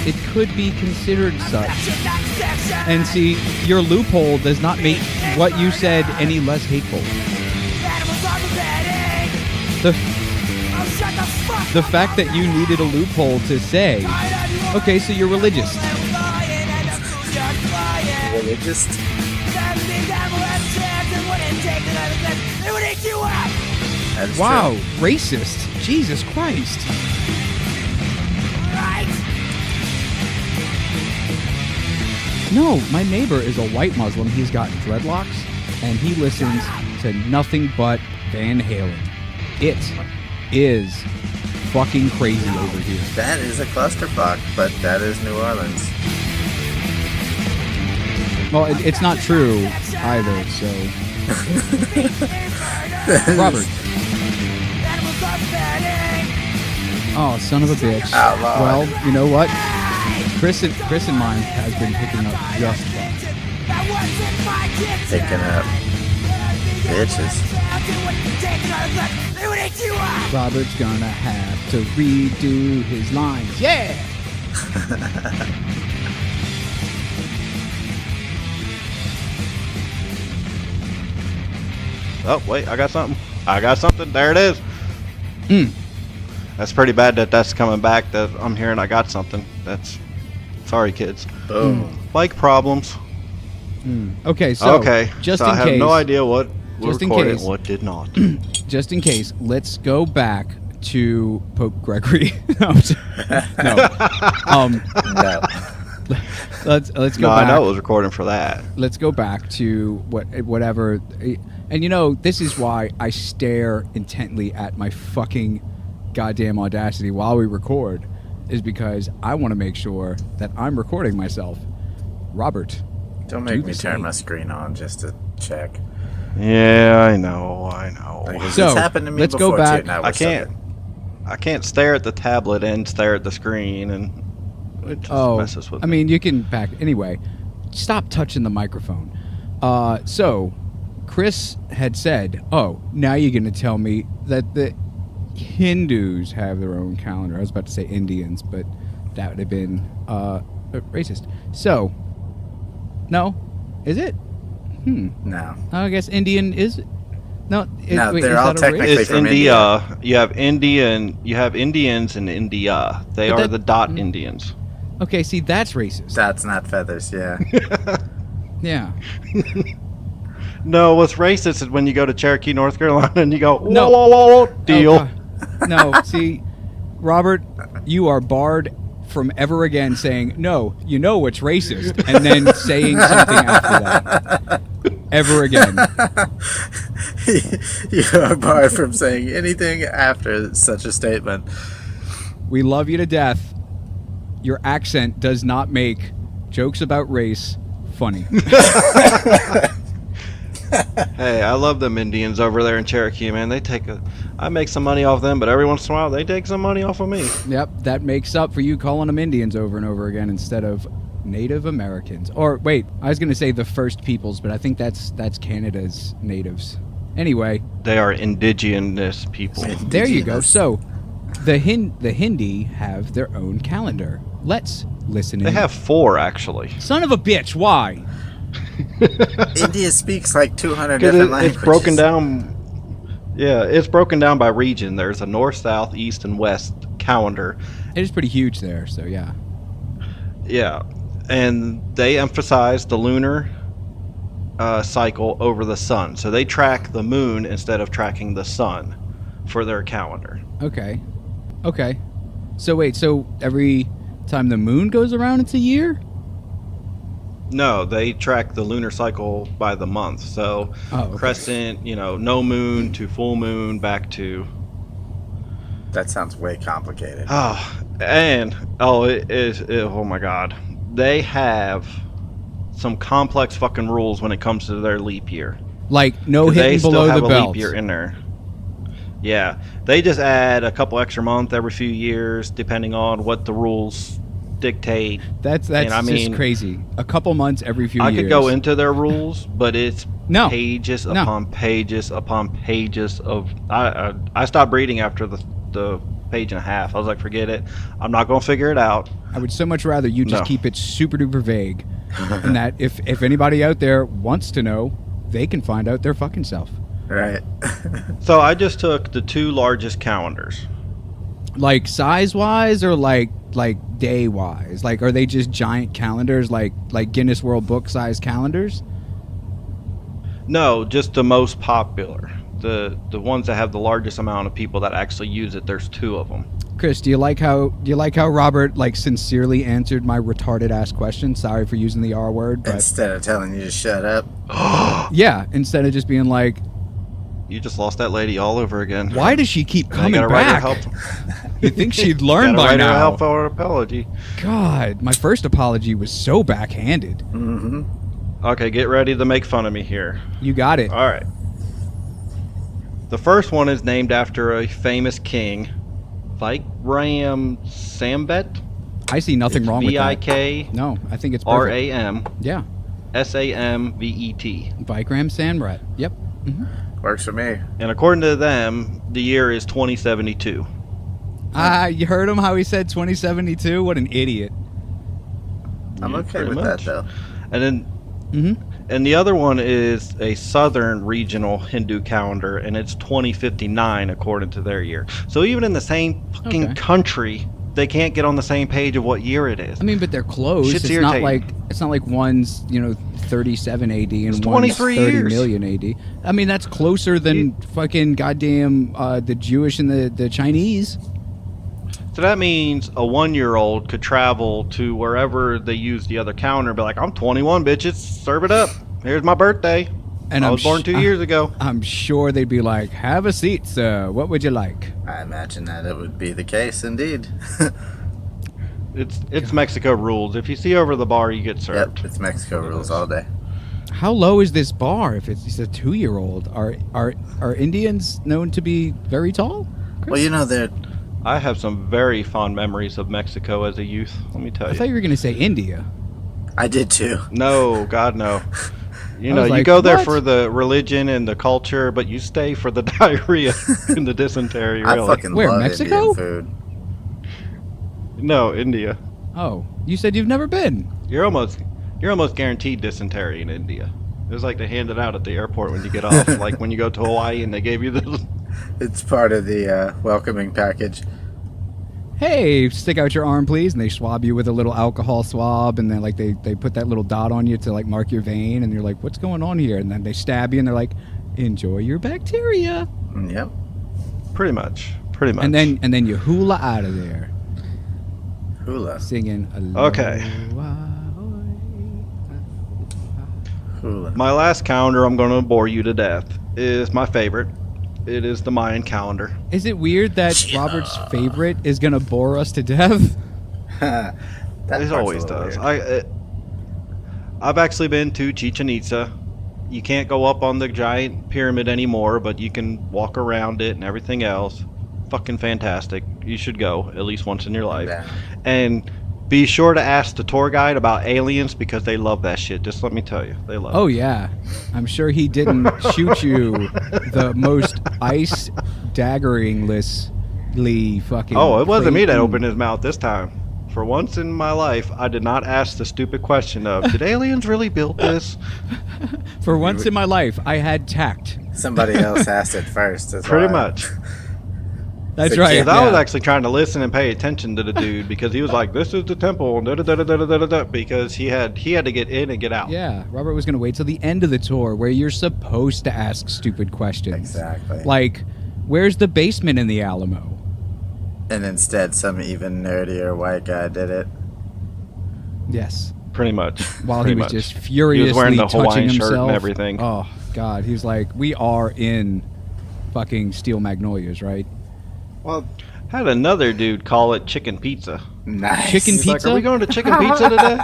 it could be considered such. And see, your loophole does not make what you said any less hateful. The fact that you needed a loophole to say, okay, so you're religious. Religious? That is Wow, true. racist. Jesus Christ. No, my neighbor is a white Muslim. He's got dreadlocks, and he listens to nothing but Van Halen. It is fucking crazy over here. That is a clusterfuck, but that is New Orleans. Well, it's not true either, so... Robert. Oh, son of a bitch. Outlaw. Well, you know what? Chris and mine has been picking up just fine. Picking up bitches. Robert's gonna have to redo his lines. Yeah! Oh, wait, I got something. There it is. That's pretty bad that that's coming back, that I'm hearing I got something. That's... Sorry, kids. Boom. Like problems. Okay, so Okay, just so in I have case, no idea what What just in recorded, case. what did not. Just in case, let's go back to Pope Gregory. No, I'm sorry. No. No. Let's go No, back. I know it was recording for that. Let's go back to whatever. And you know, this is why I stare intently at my fucking goddamn Audacity while we record, is because I want to make sure that I'm recording myself. Robert, Don't do make the me turn same. my screen on just to check. Yeah, I know. Like, So, it's happened to me let's before go back. too. Now I we're so can't. good. I can't stare at the tablet and stare at the screen, and it just messes with I me. mean, you can back anyway. Stop touching the microphone. So, Chris had said, "Oh, now you're going to tell me that the Hindus have their own calendar." I was about to say Indians, but that would have been racist. So, no, is it? No. I guess Indian is. No, No, wait, they're is all that a technically race? It's from India. You have Indians in India. They But are that- the dot Indians. Okay, see, that's racist. That's not feathers, yeah. Yeah. No, what's racist is when you go to Cherokee, North Carolina, and you go, whoa, No. whoa, whoa, whoa, deal. Oh, God. No, see, Robert, you are barred from ever again saying, "No, you know what's racist," and then saying something after that. Ever again. You are barred from saying anything after such a statement. We love you to death. Your accent does not make jokes about race funny. Hey, I love them Indians over there in Cherokee, man. I make some money off them, but every once in a while they take some money off of me. Yep, that makes up for you calling them Indians over and over again instead of Native Americans. Or wait, I was going to say the First Peoples, but I think that's Canada's natives. Anyway, They are indigenous people. there you go. Indigenous. So, the Hindi have their own calendar. Let's listen in. They have 4, actually. Son of a bitch, why? India speaks like 200 Because different languages. it's broken down. Yeah, it's broken down by region. There's a north, south, east, and west calendar. It is pretty huge there, so yeah. Yeah, and they emphasize the lunar cycle over the sun. So they track the moon instead of tracking the sun for their calendar. Okay. Okay. So wait, so every time the moon goes around, it's a year? No, they track the lunar cycle by the month. So Oh, okay. crescent, no moon to full moon back to. That sounds way complicated. Oh my God, they have some complex fucking rules when it comes to their leap year. Like, no 'Cause they hitting still below have the a belt. leap year in there. Yeah, they just add a couple extra months every few years, depending on what the rules dictate. That's And I just mean, crazy. A couple months every few I years. could go into their rules, but it's No. pages No. upon pages upon pages of. I stopped reading after the page and a half. I was like, forget it. I'm not gonna figure it out. I would so much rather you just No. keep it super duper vague. And that if anybody out there wants to know, they can find out their fucking self. Right. So I just took the 2 largest calendars. Like size wise or like day wise? Like, are they just giant calendars like Guinness World Book size calendars? No, just the most popular. The ones that have the largest amount of people that actually use it. There's 2 of them. Chris, do you like how Robert sincerely answered my retarded ass question? Sorry for using the R word, but Instead of telling you to shut up. yeah, instead of just being like, You just lost that lady all over again. why does she keep Now coming you gotta write her back? help. You think she'd learn Gotta by write her a now? helpful apology. God, my first apology was so backhanded. Okay, get ready to make fun of me here. You got it. All right. The first one is named after a famous king, Vikram Sambet. I see nothing wrong with that. Vikram No, I think it's perfect. Yeah, Samvet. Vikram Sanrat. Yep. Works for me. And according to them, the year is 2072. You heard him how he said 2072? What an idiot. I'm Yeah, okay pretty with much. that, though. And then and the other one is a southern regional Hindu calendar, and it's 2059 according to their year. So even in the same fucking Okay. country, they can't get on the same page of what year it is. I mean, but they're close. Shit's It's not irritating. like one's 37 AD and It's one's 23 30 years. million AD. I mean, that's closer than fucking goddamn the Jewish and the Chinese. So that means a 1-year-old could travel to wherever they use the other calendar and be like, I'm 21, bitches. Serve it up. Here's my birthday. And I was born 2 years ago. I'm sure they'd be like, "Have a seat, sir. What would you like?" I imagine that it would be the case, indeed. It's Mexico rules. If you see over the bar, you get served. Yep, it's Mexico rules all day. How low is this bar? If it's a 2-year-old, are Indians known to be very tall? Chris? Well, they're... I have some very fond memories of Mexico as a youth. Let me tell I you. thought you were gonna say India. I did too. No, God, no. You know, was you like, go there what? for the religion and the culture, but you stay for the diarrhea and the dysentery, I really. fucking Where, love Mexico? Indian food. No, India. Oh, you said you've never been. You're almost guaranteed dysentery in India. It was like they hand it out at the airport when you get off, like when you go to Hawaii and they gave you this. It's part of the welcoming package. Hey, stick out your arm, please, and they swab you with a little alcohol swab, and then like they put that little dot on you to like mark your vein, and you're like, what's going on here? And then they stab you, and they're like, enjoy your bacteria. Yep. Pretty much. And then you hula out of there, Hula. singing. Okay. Hula. My last calendar, I'm going to bore you to death, is my favorite. It is the Mayan calendar. Is it weird that Robert's favorite is gonna bore us to death? That It part's always a little does. weird. I've actually been to Chichen Itza. You can't go up on the giant pyramid anymore, but you can walk around it and everything else. Fucking fantastic. You should go at least once in your life. Yeah. And be sure to ask the tour guide about aliens because they love that shit. Just let me tell you, they love it. Oh yeah, I'm sure he didn't shoot you the most ice daggeringly fucking. Oh, it wasn't me that crazy- opened his mouth this time. For once in my life, I did not ask the stupid question of, did aliens really build this? For once in my life, I had tact. Somebody else asked it first. That's Pretty why. much. That's So, right. yeah, Because I was yeah. actually trying to listen and pay attention to the dude because he was like, "This is the temple," da-da-da-da-da-da-da, because he had to get in and get out. Yeah, Robert was gonna wait till the end of the tour where you're supposed to ask stupid questions. Exactly. Like, where's the basement in the Alamo? And instead, some even nerdier white guy did it. Yes. Pretty much. While Pretty he was much. just furiously He was wearing the touching Hawaiian himself. shirt and everything. Oh God, he was like, "We are in fucking Steel Magnolias, right?" Well, Had another dude call it chicken pizza. nice. Chicken He's like, pizza? "Are we going to chicken pizza today?"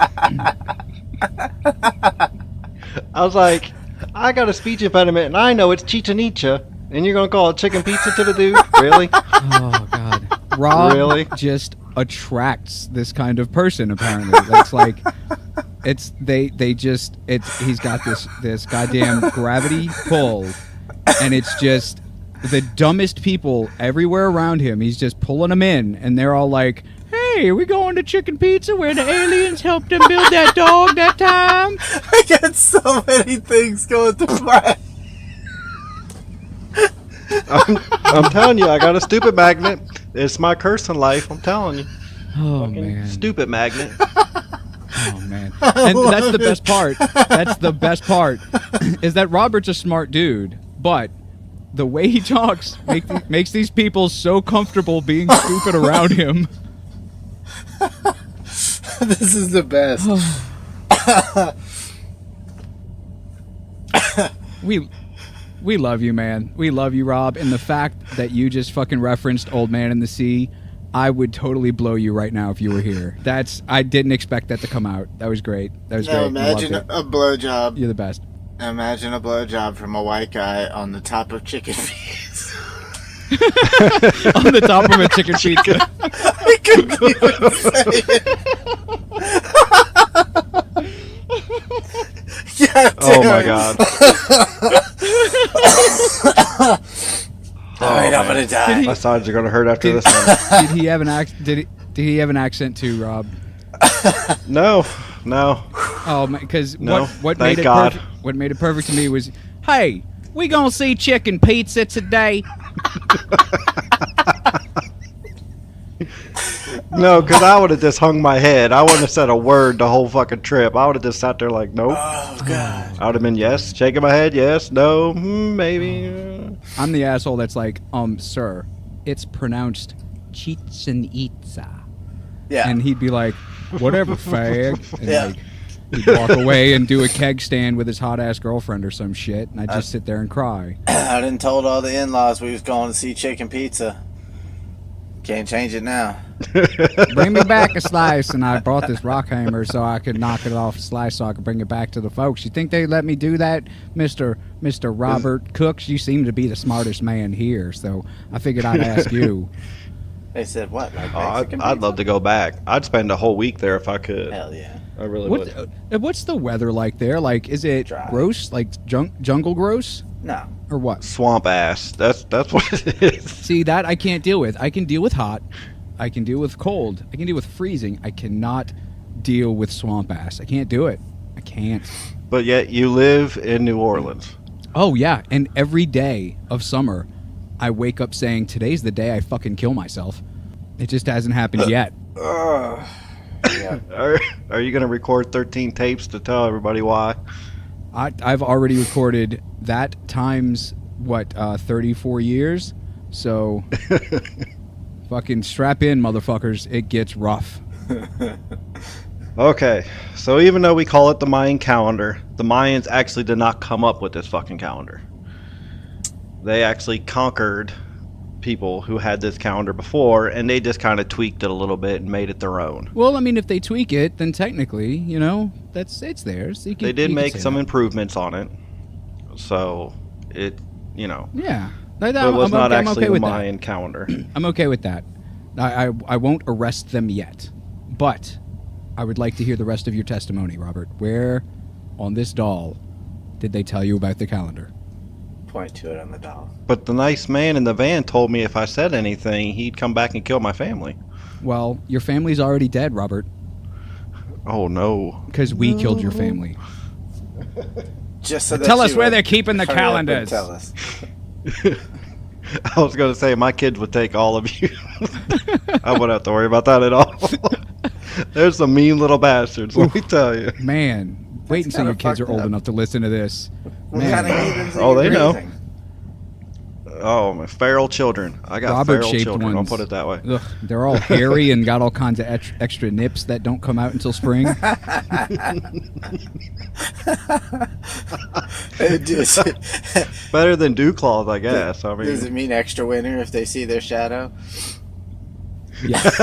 I was like, "I got a speech impediment, and I know it's Chichen Itza, and you're going to call it chicken pizza to the dude? Really?" Oh God, Rob Really? just attracts this kind of person. Apparently, it's like he's got this goddamn gravity pull, and it's just the dumbest people everywhere around him. He's just pulling them in, and they're all like, "Hey, we going to Chicken Pizza where the aliens helped them build that dog that time?" I got so many things going through my... I'm telling you, I got a stupid magnet. It's my curse in life. I'm telling you. Oh man. Stupid magnet. Oh man. And that's the best part. That's the best part. Is that Robert's a smart dude, but the way he talks makes these people so comfortable being stupid around him. This is the best. We love you, man. We love you, Rob. And the fact that you just fucking referenced Old Man in the Sea, I would totally blow you right now if you were here. I didn't expect that to come out. That was great. That was Now great. I imagine loved a blowjob. You're the best. Imagine a blowjob from a white guy on the top of chicken feet. On the top of a chicken pizza. I couldn't even say it. God Oh damn my it. god. Alright, I'm gonna die. My sides are gonna hurt after this one. Did he have an Did he have an accent too, Rob? No. Oh, because No, what thank made it God. perfect? What made it perfect to me was, "Hey, we gonna see chicken pizza today." No, because I would have just hung my head. I wouldn't have said a word the whole fucking trip. I would have just sat there like, nope. Oh God. I would have been yes, shaking my head, yes, no, maybe. I'm the asshole that's like, sir, it's pronounced Chichen Itza. Yeah. And he'd be like, whatever, fag. And Yeah. like, he'd walk away and do a keg stand with his hot ass girlfriend or some shit, and I'd just sit there and cry. I done told all the in-laws we was going to see Chicken Pizza. Can't change it now. Bring me back a slice, and I brought this rock hammer so I could knock it off a slice so I could bring it back to the folks. You think they let me do that, Mr. Robert Cooks? You seem to be the smartest man here, so I figured I'd ask you. They said what? Like I'd Mexican love to go back. I'd spend a whole week there if I could. Hell yeah. I really would. What's the weather like there? Like, is it Dry. gross? Like jungle gross? No. Or what? Swamp ass. That's what it is. See, that I can't deal with. I can deal with hot. I can deal with cold. I can deal with freezing. I cannot deal with swamp ass. I can't do it. I can't. But yet you live in New Orleans. Oh, yeah. And every day of summer, I wake up saying, today's the day I fucking kill myself. It just hasn't happened yet. Yeah. Are you going to record 13 tapes to tell everybody why? I've already recorded that times, 34 years? So, fucking strap in, motherfuckers. It gets rough. Okay, so even though we call it the Mayan calendar, the Mayans actually did not come up with this fucking calendar. They actually conquered people who had this calendar before, and they just kind of tweaked it a little bit and made it their own. Well, I mean, if they tweak it, then technically, it's theirs. They did make some improvements on it, so it, Yeah. it was not I'm actually okay the with Mayan calendar. I'm okay with that. I won't arrest them yet, but I would like to hear the rest of your testimony, Robert. Where on this doll did they tell you about the calendar? Point to it on the doll. But the nice man in the van told me if I said anything, he'd come back and kill my family. Well, your family's already dead, Robert, Oh no. because we killed your family. Just so that Tell us you where would they're keeping the hurry up and calendars. Tell us. I was going to say my kids would take all of you. I wouldn't have to worry about that at all. There's some mean little bastards, let me tell you. Man, wait until kinda your kids are fucked old up. enough to listen to this. What kind of Man, heathens are Oh, you they know. raising? Oh, my feral children. I got feral Robert-shaped children, ones. I'll put it that way. Ugh, they're all hairy and got all kinds of extra nips that don't come out until spring. Better than dew claws, I guess. I Does it mean, mean extra winter if they see their shadow? Yes.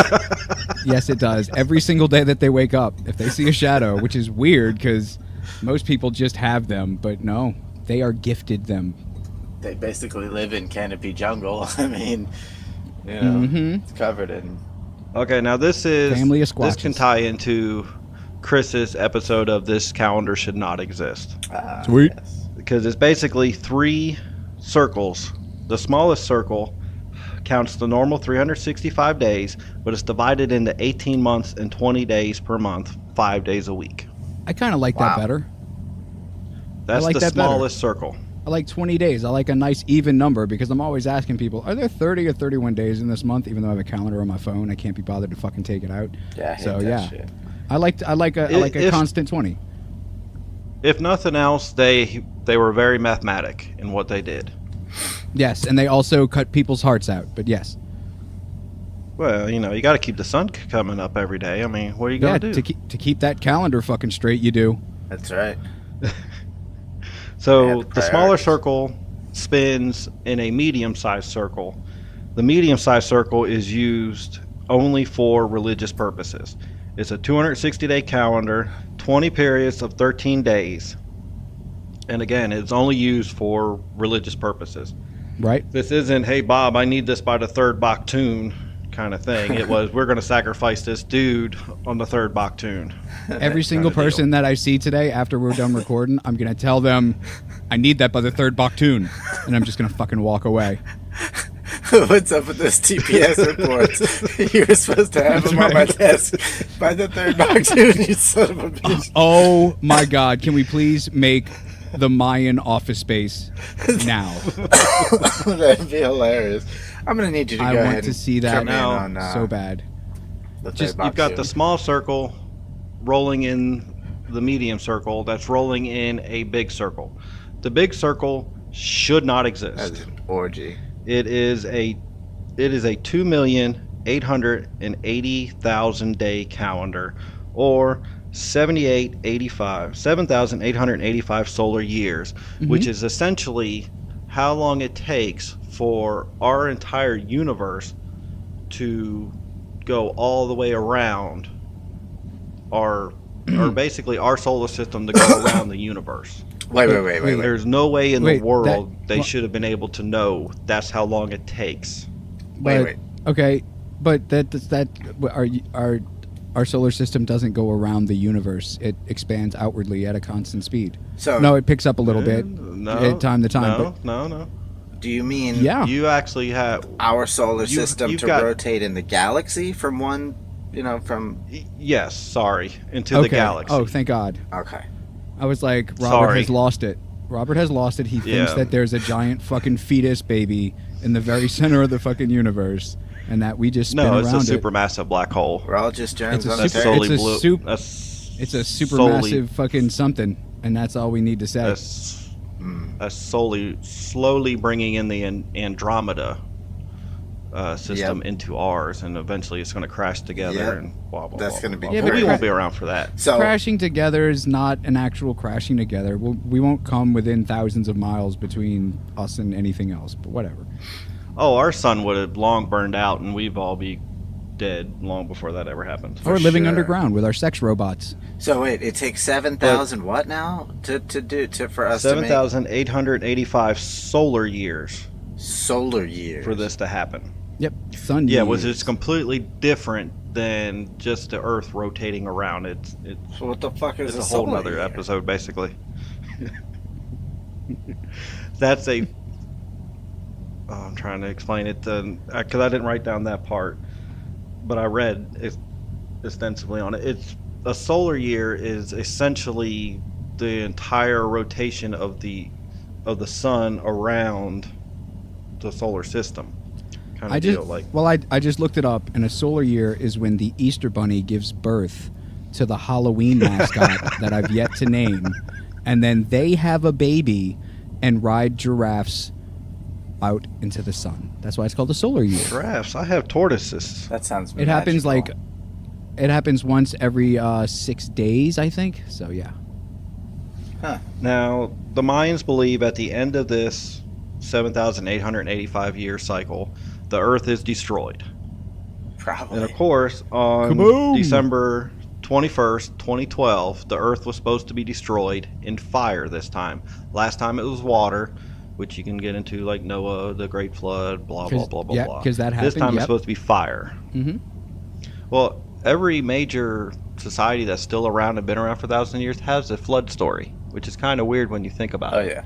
Yes, it does. Every single day that they wake up, if they see a shadow, which is weird because most people just have them, but no, they are gifted them. They basically live in canopy jungle. I mean, it's covered in. okay, now this Family of this can squatches. tie into Chris's episode of This Calendar Should Not Exist. Sweet. Yes. Because it's basically 3 circles. The smallest circle counts the normal 365 days, but it's divided into 18 months and 20 days per month, 5 days a week. I kind of like that better. That's like the that better. smallest circle. I like 20 days. I like a nice even number because I'm always asking people, are there 30 or 31 days in this month? Even though I have a calendar on my phone, I can't be bothered to fucking take it out. Yeah, I hate So that yeah, shit. I like a If- constant 20. If nothing else, they were very mathematic in what they did. Yes, and they also cut people's hearts out. But yes, Well, you got to keep the sun coming up every day. I mean, what are you yeah, going to do? to keep that calendar fucking straight, you do. That's right. So Yeah, the the smaller priorities. circle spins in a medium-sized circle. The medium-sized circle is used only for religious purposes. It's a 260-day calendar, 20 periods of 13 days. And again, it's only used for religious purposes. Right? This isn't, hey, Bob, I need this by the 3rd Baktun kind of thing. It was, we're going to sacrifice this dude on the 3rd Baktun. Every single person that I see today after we're done recording, I'm going to tell them, I need that by the 3rd Baktun. And I'm just going to fucking walk away. What's up with those TPS reports? You were supposed to have them on my desk by the 3rd box, dude, you son of a bitch. Oh my God. Can we please make the Mayan office space now? That'd be hilarious. I'm gonna need you to I go want ahead to and see that come in now. on, so bad. The Just third box you've got two. the small circle rolling in the medium circle that's rolling in a big circle. The big circle should not exist. That's an orgy. It is a 2,880,000 day calendar, or 7,885 solar years, which is essentially how long it takes for our entire universe to go all the way around or basically our solar system to go around the universe. Wait. There's no way in the Wait, world that- they well- should have been able to know that's how long it takes. Wait. Okay, but our solar system doesn't go around the universe. It expands outwardly at a constant speed. So No, it picks up a little bit No, time to time. No, but no. do you mean yeah, You actually have our solar You- system you've to got- rotate in the galaxy from one, from... yes, sorry, into okay. the galaxy. Oh, thank God. Okay. I was like, Robert Sorry. has lost it. Robert has lost it. He thinks Yeah. that there's a giant fucking fetus baby in the very center of the fucking universe, and that we just spin No, it's around a supermassive black hole. We're all just germs It's a on a super- turd. Solely it's a blue. sup- That's It's a solely- supermassive fucking something, and that's all we need to say. That's slowly bringing in the Andromeda system Yep. into ours, and eventually it's going to crash together Yep. and blah blah. That's blah, gonna be blah, Yeah, blah. but we cra- won't be around for that. So Crashing together is not an actual crashing together. We won't come within thousands of miles between us and anything else, but whatever. Oh, our sun would have long burned out, and we'd all be dead long before that ever happened. Or living sure. underground with our sex robots. So wait, it takes 7,000 what now for us to make 7,885 solar years solar years for this to happen. Yep, sun Yeah, years. which is completely different than just the Earth rotating around. It's So what the fuck is it's a a whole solar nother year? episode, basically. That's a. Oh, I'm trying to explain it because I didn't write down that part, but I read extensively on it. It's a solar year is essentially the entire rotation of the sun around the solar system. Kind of deal, like. Well, I just looked it up, and a solar year is when the Easter Bunny gives birth to the Halloween mascot that I've yet to name, and then they have a baby and ride giraffes out into the sun. That's why it's called a solar year. Giraffes. I have tortoises. That sounds It happens magical. it happens once every 6 days, I think. So yeah. Now, the Mayans believe at the end of this 7,885 year cycle, the Earth is destroyed. Probably. And of course, on Kaboom! December 21st, 2012, the Earth was supposed to be destroyed in fire this time. Last time it was water, which you can get into, like Noah, the Great Flood, blah, blah, 'Cause- blah, blah, yeah, blah. 'cause that This happened, time yep. it's supposed to be fire. Mm-hmm. Well, every major society that's still around and been around for 1,000 years has a flood story, which is kind of weird when you think about Oh it. yeah.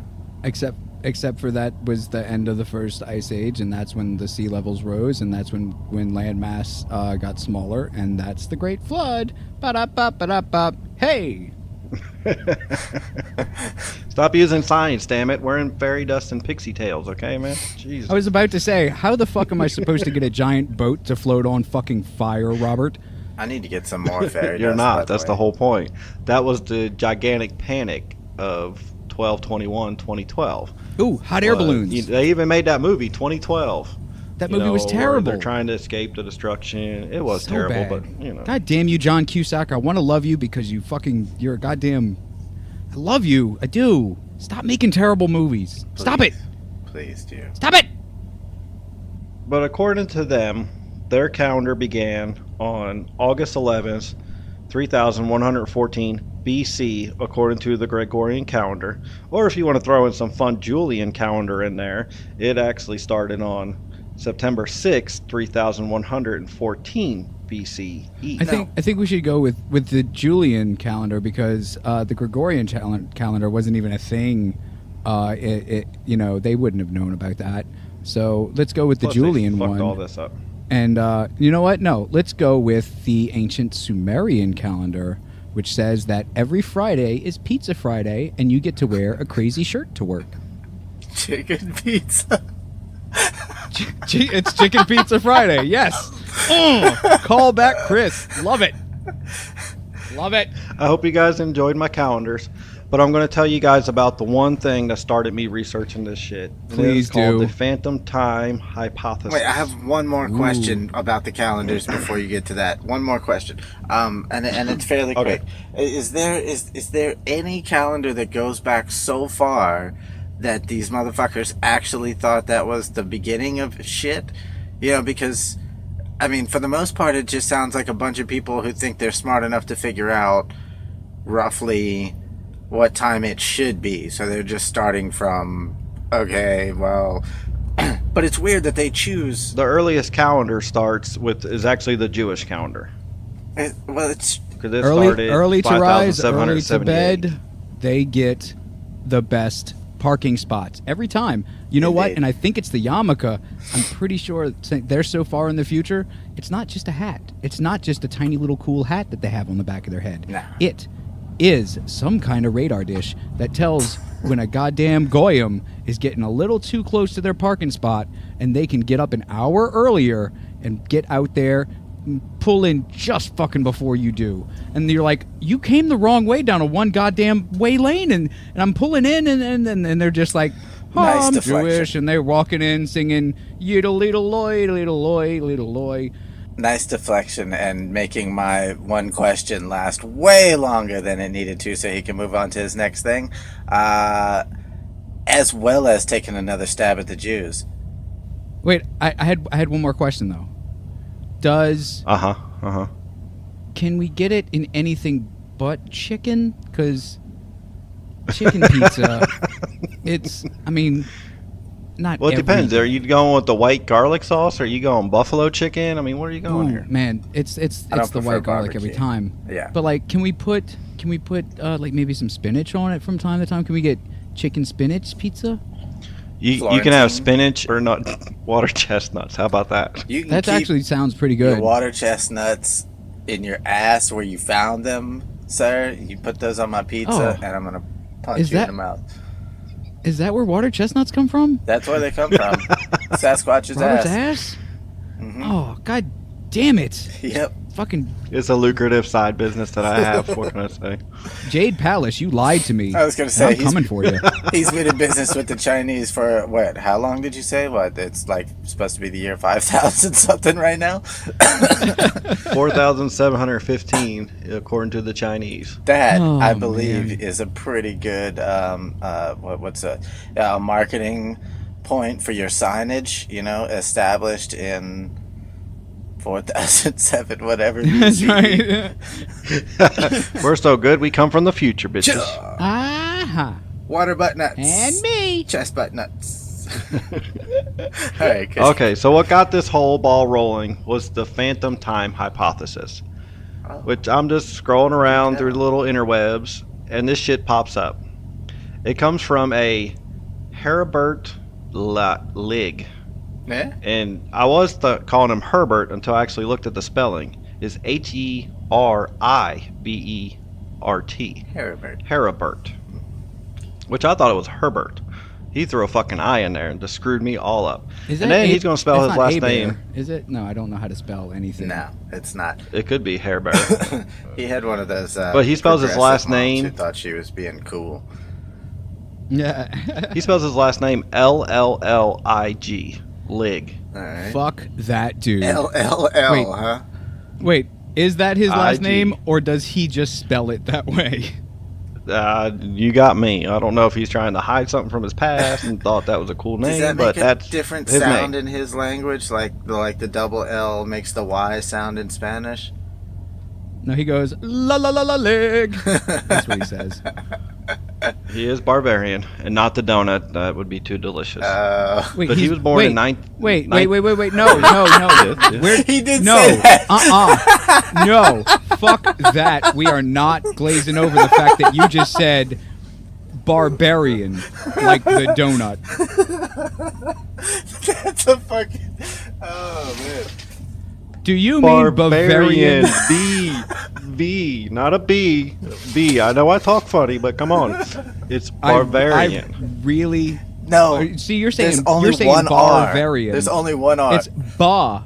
Except for that was the end of the first ice age, and that's when the sea levels rose, and that's when land mass got smaller, and that's the Great Flood. Ba-da-ba-ba-da-ba. Hey! Stop using science, damn it. We're in fairy dust and pixie tales, okay, man? Jeez. I was about to say, how the fuck am I supposed to get a giant boat to float on fucking fire, Robert? I need to get some more fairy You're dust, not. by That's way. the whole point. That was the gigantic panic of 12/21/2012. Ooh, hot air balloons. They even made that movie, 2012. That You movie was know, where terrible. They're trying to escape the destruction. It was So terrible, bad. but you know. God damn you, John Cusack. I want to love you because you're a goddamn. I love you. I do. Stop making terrible movies. Stop it. Please do. Stop it. But according to them, their calendar began on August 11th, 3114 BC, according to the Gregorian calendar. Or if you want to throw in some fun Julian calendar in there, it actually started on September 6th, 3114 BCE. I think we should go with the Julian calendar because the Gregorian calendar wasn't even a thing. They wouldn't have known about that. So let's go with the Plus, they Julian fucked one. all this up. And you know what? No, let's go with the ancient Sumerian calendar, which says that every Friday is Pizza Friday, and you get to wear a crazy shirt to work. Chicken pizza. It's Chicken Pizza Friday. Yes. Call back Chris. Love it. Love it. I hope you guys enjoyed my calendars. But I'm going to tell you guys about the one thing that started me researching this shit. Please It's called do. the phantom time hypothesis. Wait, I have one more question about the calendars before you get to that. One more question, and it's fairly Okay. quick. Is there any calendar that goes back so far that these motherfuckers actually thought that was the beginning of shit? You know, because I mean, for the most part, it just sounds like a bunch of people who think they're smart enough to figure out roughly what time it should be. So they're just starting from, okay, well, but it's weird that they choose. The earliest calendar is actually the Jewish calendar. Well, it's Because it Early started to rise, early to 5778. bed. They get the best parking spots every time. You know what? Indeed. And I think it's the yarmulke. I'm pretty sure they're so far in the future. It's not just a hat. It's not just a tiny little cool hat that they have on the back of their head. Nah. It is some kind of radar dish that tells when a goddamn goyim is getting a little too close to their parking spot, and they can get up an hour earlier and get out there, pull in just fucking before you do. And you're like, you came the wrong way down a one goddamn way lane, and I'm pulling in, and they're just like, oh, Nice I'm deflection. Jewish, and they're walking in singing yiddle little loy, little loy, little loy. nice deflection and making my one question last way longer than it needed to so he can move on to his next thing, as well as taking another stab at the Jews. Wait, I had one more question though. Does can we get it in anything but chicken? Because chicken pizza, I mean, not. Well, it depends. every- Are you going with the white garlic sauce, or are you going buffalo chicken? I mean, where are you going Ooh, here? man, it's I don't the prefer white garlic barbecue. every time. Yeah. But like, can we put like maybe some spinach on it from time to time? Can we get chicken spinach pizza? You can Florentine. have spinach or not water chestnuts. How about that? You can That keep actually sounds pretty your good. water chestnuts in your ass where you found them, sir. You put those on my pizza, Oh. and I'm gonna punch Is you that- in the mouth. Is that where water chestnuts come from? That's where they come from. Sasquatch's Robert's ass. ass? Oh, god damn it. Yep. Fucking It's a lucrative side business that I have. What can I say? Jade Palace, you lied to me. I was gonna And say I'm coming for you. He's been in business with the Chinese for what? How long did you say? What? It's like supposed to be the year 5000 something right now. 4,715 according to the Chinese. That Oh, I believe man. is a pretty good what's a marketing point for your signage. You know, established in 4007, whatever. That's BC. right. We're so good, we come from the future, bitches. Aha. Water butt nuts And me. chest butt nuts. All right. Chris. Okay, so what got this whole ball rolling was the phantom time hypothesis, which I'm just scrolling around through the little interwebs, and this shit pops up. It comes from a Heribert Lig, Yeah. and I was calling him Herbert until I actually looked at the spelling. It's Heribert. Heribert. Heribert, which I thought it was Herbert. He threw a fucking I in there and just screwed me all up. Is And that then A- he's going to spell it's his not last A-Bear, name. Is it? No, I don't know how to spell anything. No, it's not. It could be Herbert. He had one of those. But he spells his progressive last moms name- Who thought she was being cool. Yeah. He spells his last name Llig. Lig. All right. Fuck that dude. LLL, Wait. huh? Wait, is that his last IG. name, or does he just spell it that way? You got me. I don't know if he's trying to hide something from his past and thought that was a cool Does name, that but make a that's different his sound name. in his language? Like the double L makes the Y sound in Spanish? No, he goes la la la la leg. That's what he says. He is barbarian, and not the donut. That would be too delicious. Wait, But he he's- was born wait, in nine. Wait. No. Yeah. We're, He did no, say that. No, fuck that. We are not glazing over the fact that you just said barbarian, like the donut. That's a fucking. Oh man. Do you mean Barbarian. Bavarian? B, not a B. B. I know I talk funny, but come on, it's barbarian. I really No. See, you're saying There's only one Bavarian. R. There's only one R. It's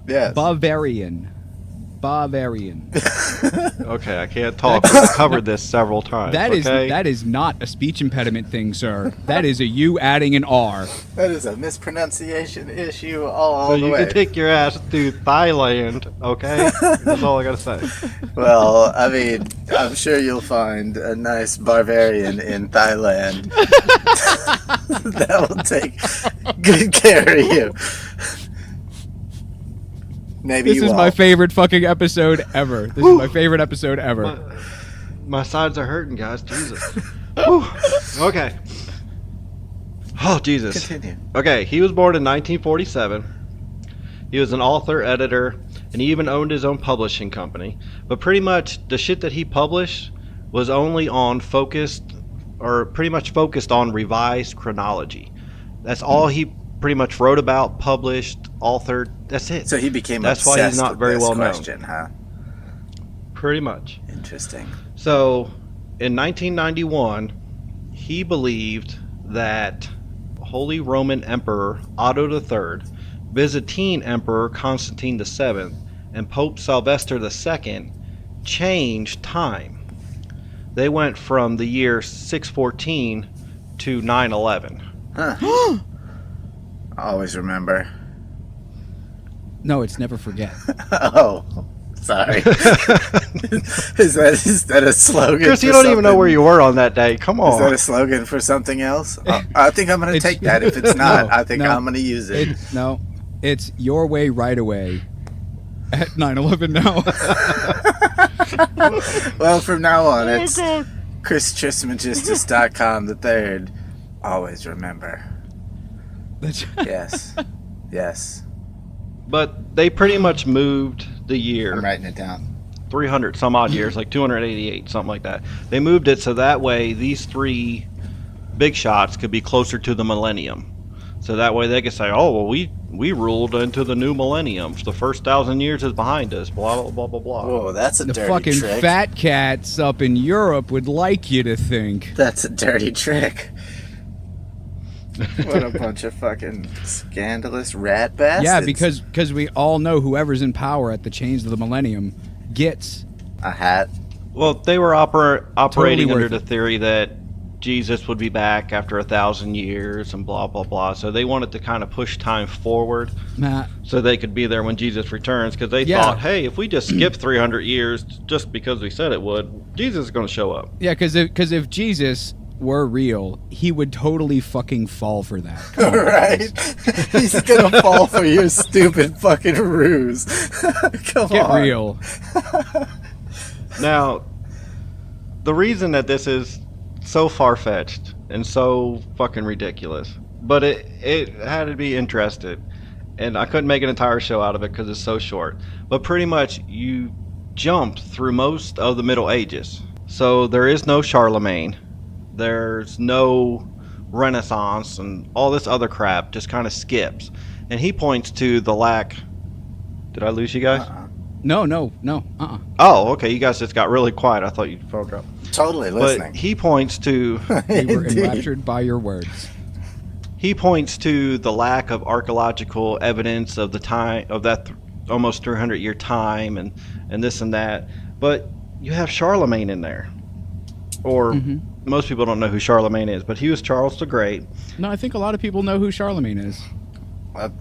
Yes. Bavarian. Bavarian. Okay, I can't talk. We've covered this several times. That is not a speech impediment thing, sir. That is a you adding an R. That is a mispronunciation issue all So the you way. can take your ass to Thailand, okay? That's all I gotta say. Well, I mean, I'm sure you'll find a nice Bavarian in Thailand that will take good care of you. Maybe This you is won't. my favorite fucking episode ever. This is my favorite episode ever. My sides are hurting, guys. Jesus. Whew. Okay. Oh, Jesus. Continue. Okay, he was born in 1947. He was an author, editor, and he even owned his own publishing company. But pretty much the shit that he published was only on focused on revised chronology. That's all he pretty much wrote about, published, authored. That's it. So he became That's why obsessed he's not with very this well known. question, huh? Pretty much. Interesting. So, in 1991, he believed that Holy Roman Emperor Otto III, Byzantine Emperor Constantine VII, and Pope Sylvester II changed time. They went from the year 614 to 911. Huh. I always remember. No, it's never forget. Oh, sorry. is that a slogan? Chris, for you don't even know something? where you were on that day. Come Is that on. a slogan for something else? I think I'm going to It's- take that. If it's not, No, I think no. I'm going to use it. It's your way right away. At 9/11 now. Well, from now on, it's ChrisTrismegistus.com the third. Always remember. That's Yes. Yes. But they pretty much moved the year. I'm writing it down. 300 some odd years, like 288, something like that. They moved it so that way these three big shots could be closer to the millennium. So that way they could say, oh, well, we ruled into the new millennium. The first 1,000 years is behind us, blah, blah, blah, blah, blah. Whoa, that's a the dirty fucking trick. fat cats up in Europe would like you to think. That's a dirty trick. What a bunch of fucking scandalous rat bastards. Yeah, because we all know whoever's in power at the change of the millennium gets. A hat. Well, they were operating worth under it. the theory that Jesus would be back after 1,000 years and blah, blah, blah. So they wanted to kind of push time forward Matt, so they could be there when Jesus returns, because they Yeah. thought, hey, if we just skip 300 years just because we said it would, Jesus is going to show up. yeah, because if Jesus were real, he would totally fucking fall for that. Come on. Right? He's gonna fall for your stupid fucking ruse. Come Get on. real. Now, the reason that this is so far-fetched and so fucking ridiculous, but it had to be interested, and I couldn't make an entire show out of it because it's so short, but pretty much you jumped through most of the Middle Ages. So there is no Charlemagne, there's no Renaissance, and all this other crap just kind of skips. And he points to the lack... Did I lose you guys? No. Oh, okay, you guys just got really quiet. I thought you phone dropped. Totally But listening. he points to We were Indeed. enraptured by your words. he points to the lack of archaeological evidence of the time of that almost 300-year time and this and that. But you have Charlemagne in there, or most people don't know who Charlemagne is, but he was Charles the Great. No, I think a lot of people know who Charlemagne is.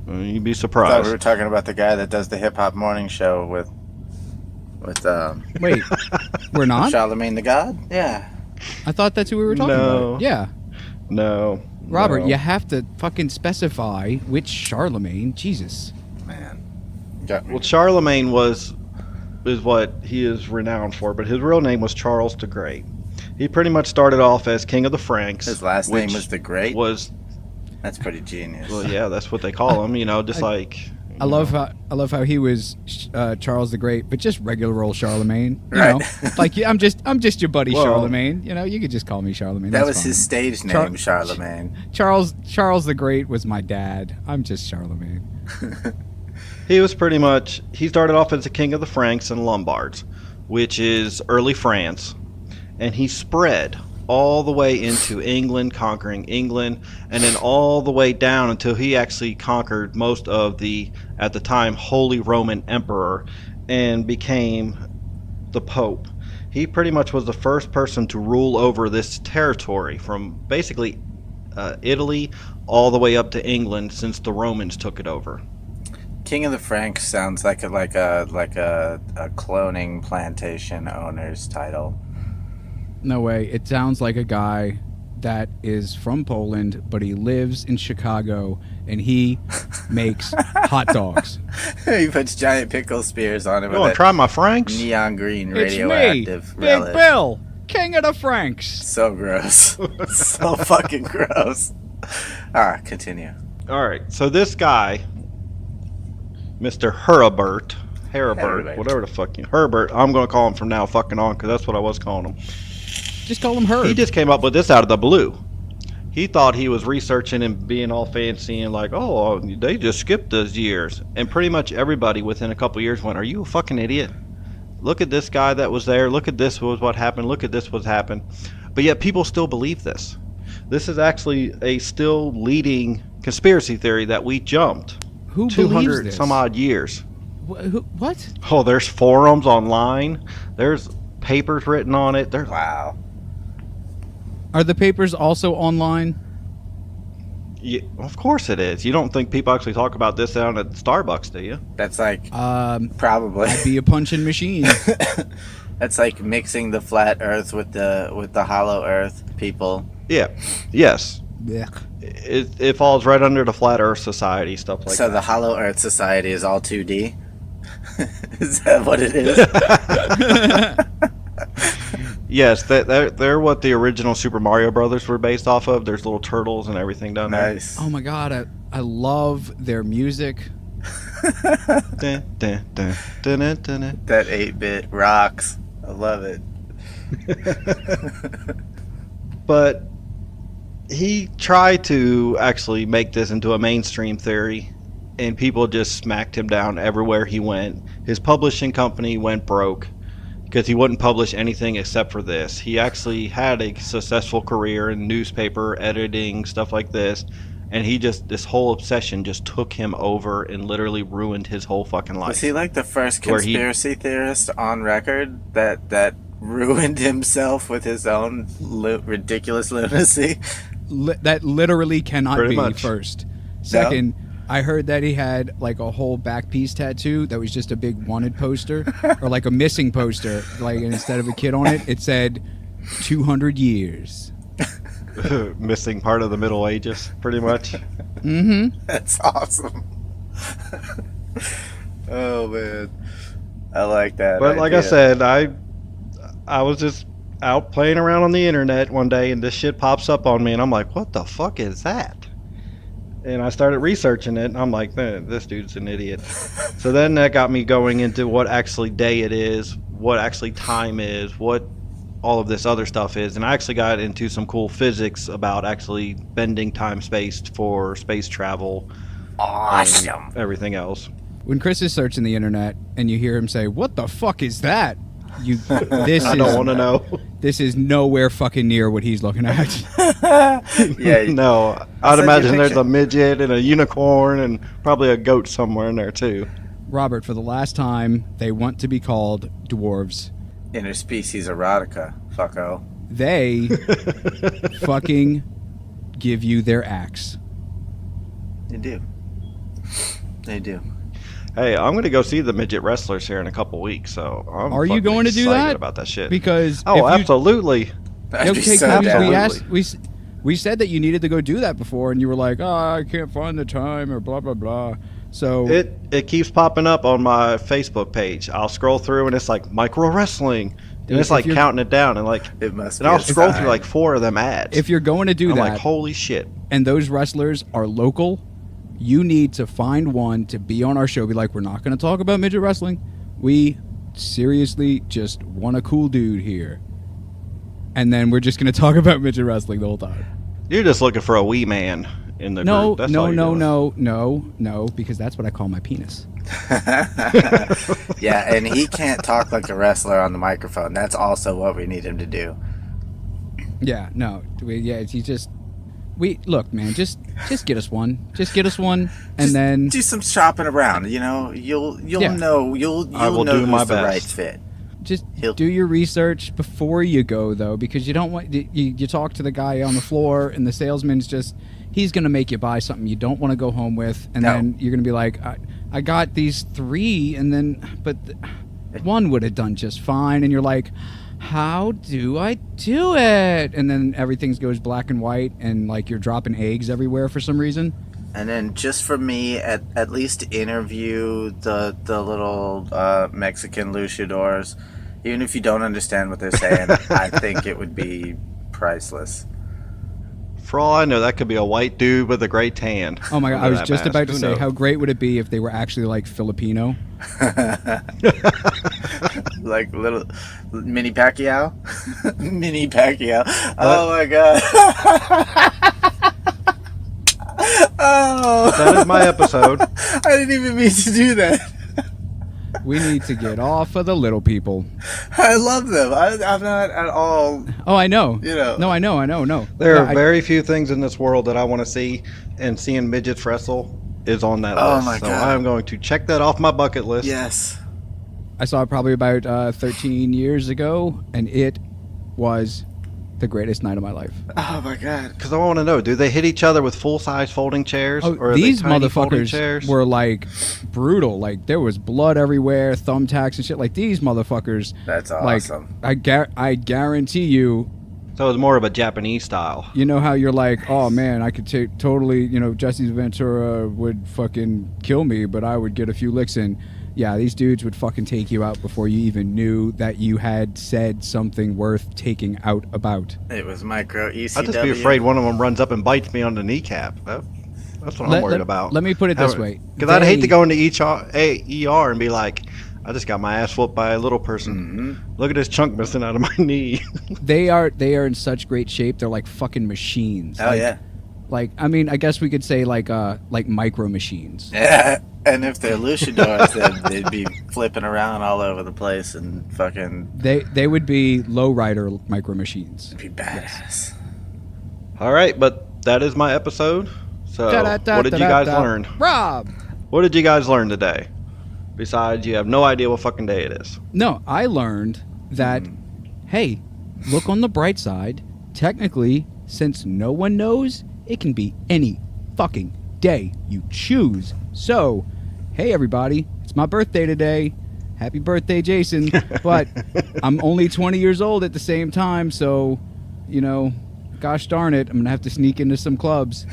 You'd be I thought surprised. we were talking about the guy that does the hip hop morning show with Wait, we're not? Charlemagne the God. Yeah. I thought that's who we were talking No. about. Yeah. No, Robert, no. you have to fucking specify which Charlemagne. Jesus. Man. Got me. Well, Charlemagne is what he is renowned for, but his real name was Charles the Great. He pretty much started off as king of the Franks. His last name which was the Great. Was That's pretty genius. well, yeah, that's what they call him. You know, just I love how he was Charles the Great, but just regular old Charlemagne. You Right. know, like yeah, I'm just your buddy Well- Charlemagne. You know, you could just call me Charlemagne. That that's was fine. his stage name, Char- Charlemagne. Charles the Great was my dad. I'm just Charlemagne. He was pretty much, he started off as the king of the Franks and Lombards, which is early France, and he spread all the way into England, conquering England, and then all the way down until he actually conquered most of the, at the time, Holy Roman Emperor and became the Pope. He pretty much was the first person to rule over this territory from basically Italy all the way up to England since the Romans took it over. King of the Franks sounds like a cloning plantation owner's title. No way. It sounds like a guy that is from Poland, but he lives in Chicago, and he makes hot dogs. He puts giant pickle spears on it You want with to try my Franks? neon green It's me, radioactive Big relish. Bill, King of the Franks. So gross. So fucking gross. Alright, continue. All right, so this guy, Mr. Herbert, whatever the fuck Herbert, I'm going to call him from now fucking on because that's what I was calling him. Just call him Herb. He just came up with this out of the blue. He thought he was researching and being all fancy and like, oh, they just skipped those years. And pretty much everybody within a couple years went, are you a fucking idiot? Look at this guy that was there. Look at this was what happened. Look at this was happened. But yet people still believe this. This is actually a still leading conspiracy theory that we jumped Who believes 200 this? some odd years. What? Oh, there's forums online. There's papers written on it. There's Wow. Are the papers also online? Yeah, of course it is. You don't think people actually talk about this down at Starbucks, do you? That's like Um, probably. I'd be a punching machine. That's like mixing the flat Earth with the hollow Earth people. Yeah. Yes. Blech. It falls right under the Flat Earth Society, stuff like So that. the Hollow Earth Society is all 2D? Is that what it is? Yes, they're what the original Super Mario Brothers were based off of. There's little turtles and everything down there. Nice. Oh my god, I love their music. Dun, dun, dun, dun, dun, dun, dun. That 8-bit rocks. I love it. But he tried to actually make this into a mainstream theory, and people just smacked him down everywhere he went. His publishing company went broke because he wouldn't publish anything except for this. He actually had a successful career in newspaper editing, stuff like this, and this whole obsession just took him over and literally ruined his whole fucking life. Was he like the first Where he- conspiracy theorist on record that ruined himself with his own ridiculous lunacy? That literally cannot Pretty be much. first. Second, I heard that he had like a whole back piece tattoo that was just a big wanted poster or like a missing poster. Like instead of a kid on it, it said 200 years. Missing part of the Middle Ages, pretty much. Mm-hmm. That's awesome. Oh man, I like that. But like I idea. said, I was just out playing around on the internet one day, and this shit pops up on me, and I'm like, what the fuck is that? And I started researching it, and I'm like, this dude's an idiot. So then that got me going into what actually day it is, what actually time is, what all of this other stuff is, and I actually got into some cool physics about actually bending time-space for space travel. Awesome. And everything else. When Chris is searching the internet and you hear him say, "What the fuck is that?" I don't want to know. This is nowhere fucking near what he's looking at. Yeah. No, I'd send you a imagine there's picture. a midget and a unicorn and probably a goat somewhere in there too. Robert, for the last time, they want to be called dwarves. Interspecies erotica. Fucko. They fucking give you their axe. They do. They do. Hey, I'm gonna go see the midget wrestlers here in a couple weeks, so I'm Are you fucking going to do excited that? about that shit. Because Oh, if you- absolutely. I'd be Okay, so Cody, down. we asked, we said that you needed to go do that before, and you were like, "Oh, I can't find the time," or blah blah blah. So It keeps popping up on my Facebook page. I'll scroll through and it's like micro wrestling, Dude, and it's if like you're- counting it down, and like, It must. and be I'll a scroll sign. through like 4 of them ads. if you're going to do I'm that, like, holy shit. and those wrestlers are local, you need to find one to be on our show. Be like, we're not going to talk about midget wrestling. We seriously just want a cool dude here. And then we're just going to talk about midget wrestling the whole time. You're just looking for a wee man in the No, group. That's no, all you're no, doing. no, because that's what I call my penis. Yeah, and he can't talk like a wrestler on the microphone. That's also what we need him to do. Yeah, no, you just look, man, just get us one, and Just then do some shopping around. You know, you'll Yeah. know you'll I will know do who's my the best. right fit. just He'll- do your research before you go, though, because you don't want you talk to the guy on the floor, and the salesman's he's gonna make you buy something you don't want to go home with, and No. then you're gonna be like, I got these 3, and then one would have done just fine, and you're like, how do I do it? And then everything goes black and white, and like you're dropping eggs everywhere for some reason. And then just for me, at least interview the little Mexican luchadors. Even if you don't understand what they're saying, I think it would be priceless. For all I know, that could be a white dude with a great tan. Oh my god, under I was that just mask. about to Who say, knows? how great would it be if they were actually like Filipino? Like little mini Pacquiao. Mini Pacquiao. Oh my god. Oh, That is my episode. I didn't even mean to do that. We need to get off of the little people. I love them. I'm not at all. Oh, I know. You know. No, I know. No. There Yeah, are very few things in this world that I want to see, and seeing midgets wrestle is on that Oh list. my so God. I'm going to check that off my bucket list. Yes. I saw it probably about 13 years ago, and it was the greatest night of my life. Oh my god. Because I want to know, do they hit each other with full-size folding chairs? Oh, or are these they tiny folding motherfuckers chairs? were like brutal. Like there was blood everywhere, thumbtacks and shit. Like these motherfuckers. That's Like awesome. I guarantee you. So it was more of a Japanese style. You know how you're like, oh man, I could totally, Jesse Ventura would fucking kill me, but I would get a few licks in. Yeah, these dudes would fucking take you out before you even knew that you had said something worth taking out about. It was micro ECW. I'd just be afraid one of them runs up and bites me on the kneecap. That's what I'm worried about. Let me put it this way. Because I'd hate to go into ER and be like, I just got my ass whooped by a little person. Mm-hmm. Look at this chunk missing out of my knee. They are in such great shape. They're like fucking machines. Oh Like- yeah. Like, I mean, I guess we could say like micro machines. Yeah. And if they're luchadors, then they'd be flipping around all over the place and fucking They would be lowrider micro machines. be badass. All right, but that is my episode. So what did you guys learn? Rob! What did you guys learn today? Besides, you have no idea what fucking day it is. No, I learned that, hey, look on the bright side. Technically, since no one knows, it can be any fucking day you choose. So, hey everybody, it's my birthday today. Happy birthday, Jason. But I'm only 20 years old at the same time, so, gosh darn it, I'm going to have to sneak into some clubs.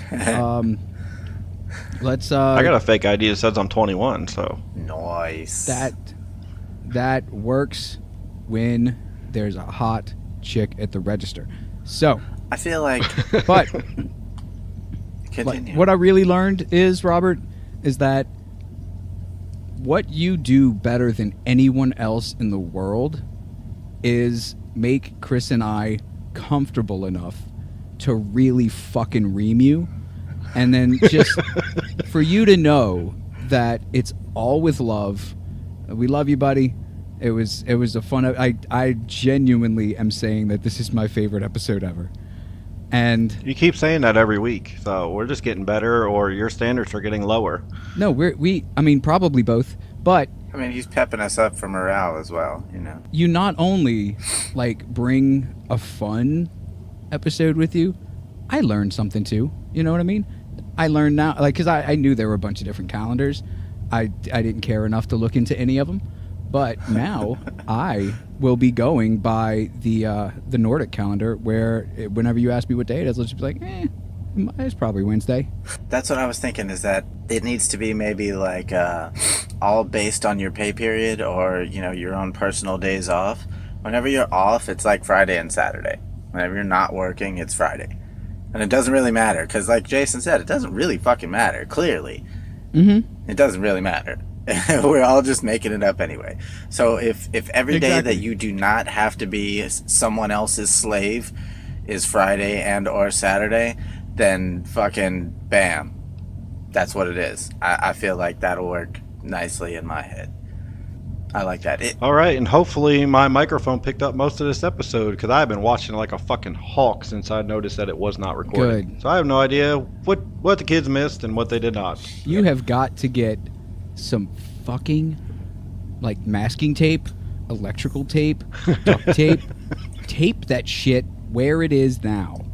Let's I got a fake ID that says I'm 21, so. Nice. that works when there's a hot chick at the register. So, I feel like but continue. what I really learned is, Robert, is that what you do better than anyone else in the world is make Chris and I comfortable enough to really fucking ream you, and then just for you to know that it's all with love. We love you, buddy. It was a fun. I genuinely am saying that this is my favorite episode ever. And You keep saying that every week, so we're just getting better, or your standards are getting lower. no, I mean, probably both. But I mean, he's pepping us up for morale as well, you not only like bring a fun episode with you, I learned something too. You know what I mean? I learned now, like, because I knew there were a bunch of different calendars. I didn't care enough to look into any of them. But now I will be going by the Nordic calendar, where whenever you ask me what day it is, I'll just be like, it's probably Wednesday. That's what I was thinking, is that it needs to be maybe like all based on your pay period, or your own personal days off. Whenever you're off, it's like Friday and Saturday. Whenever you're not working, it's Friday. And it doesn't really matter, because like Jason said, it doesn't really fucking matter, clearly. Mm-hmm. It doesn't really matter. We're all just making it up anyway. So if every day Exactly. that you do not have to be someone else's slave is Friday and or Saturday, then fucking bam. That's what it is. I feel like that'll work nicely in my head. I like that. All right, and hopefully my microphone picked up most of this episode because I've been watching like a fucking hawk since I noticed that it was not recorded. Good. So I have no idea what the kids missed and what they did not. You have got to get some fucking like masking tape, electrical tape, duct tape, tape that shit where it is now.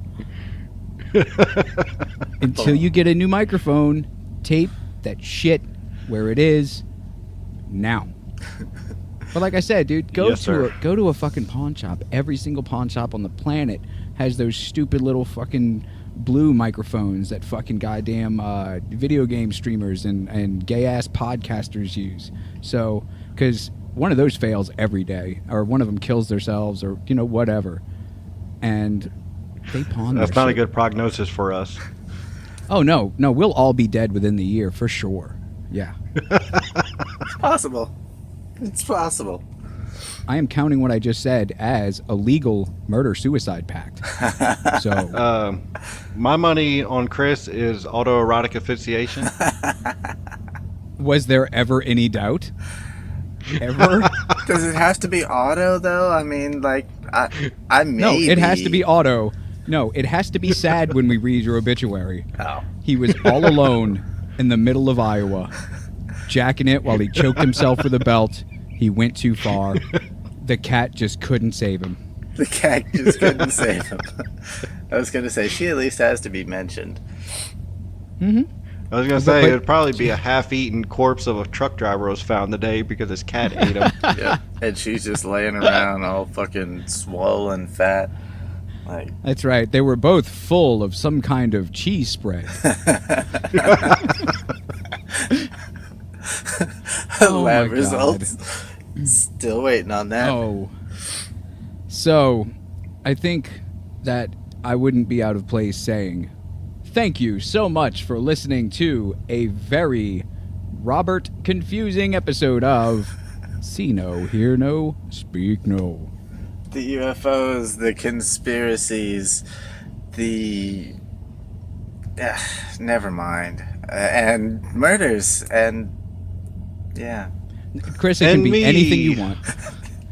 Until you get a new microphone, tape that shit where it is now. But like I said, dude, go to a fucking pawn shop. Every single pawn shop on the planet has those stupid little fucking blue microphones that fucking goddamn video game streamers and gay ass podcasters use. So, because one of those fails every day, or one of them kills themselves, or whatever, and they pawn. That's not a good prognosis for us. Oh no, we'll all be dead within the year for sure. Yeah. It's possible. It's possible. I am counting what I just said as a legal murder-suicide pact. So, my money on Chris is autoerotic asphyxiation. was there ever any doubt? Ever? Does it have to be auto though? I mean, like, I maybe. No, it has to be auto. No, it has to be sad when we read your obituary. Oh. He was all alone in the middle of Iowa, jacking it while he choked himself with a belt. He went too far. The cat just couldn't save him. The cat just couldn't save him. I was going to say, she at least has to be mentioned. Mm-hmm. I was going to say, it'd probably be a half-eaten corpse of a truck driver was found today because his cat ate him. Yeah. And she's just laying around all fucking swollen fat. Like, that's right. They were both full of some kind of cheese spread. Lab results. Still waiting on that. Oh. So, I think that I wouldn't be out of place saying thank you so much for listening to a very Robert confusing episode of See No, Hear No, Speak No. The UFOs, the conspiracies, the... never mind. And murders, and... yeah. Chris, it can be anything you want.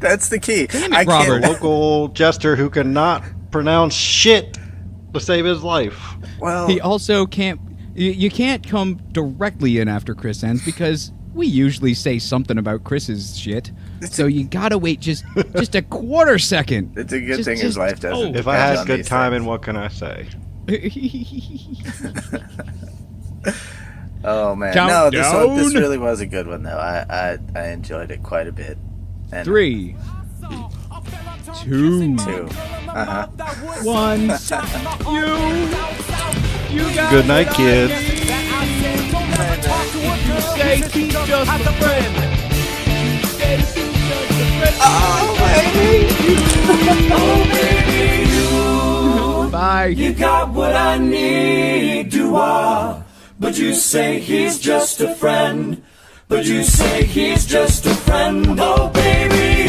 That's the key. Damn it, I Robert. A local jester who cannot pronounce shit to save his life. Well, He also can't... You can't come directly in after Chris ends because we usually say something about Chris's shit. So you gotta wait just a quarter second. it's a good thing his life doesn't. If I depend had on good these timing, things. what can I say? Oh man, Countdown. no, this really was a good one though. I enjoyed it quite a bit. And 3, 2, 2. 1. You got Good night, kids. say he's just a friend. Bye. You got what I need, but you say he's just a friend. But you say he's just a friend. Oh baby,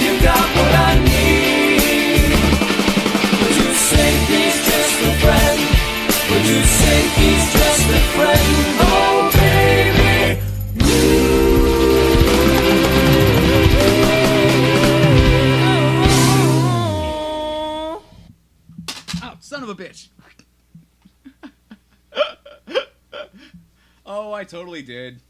you got what I need. But you say he's just a friend. But you say he's just a friend. Oh baby. Oh, son of a bitch. Oh, I totally did.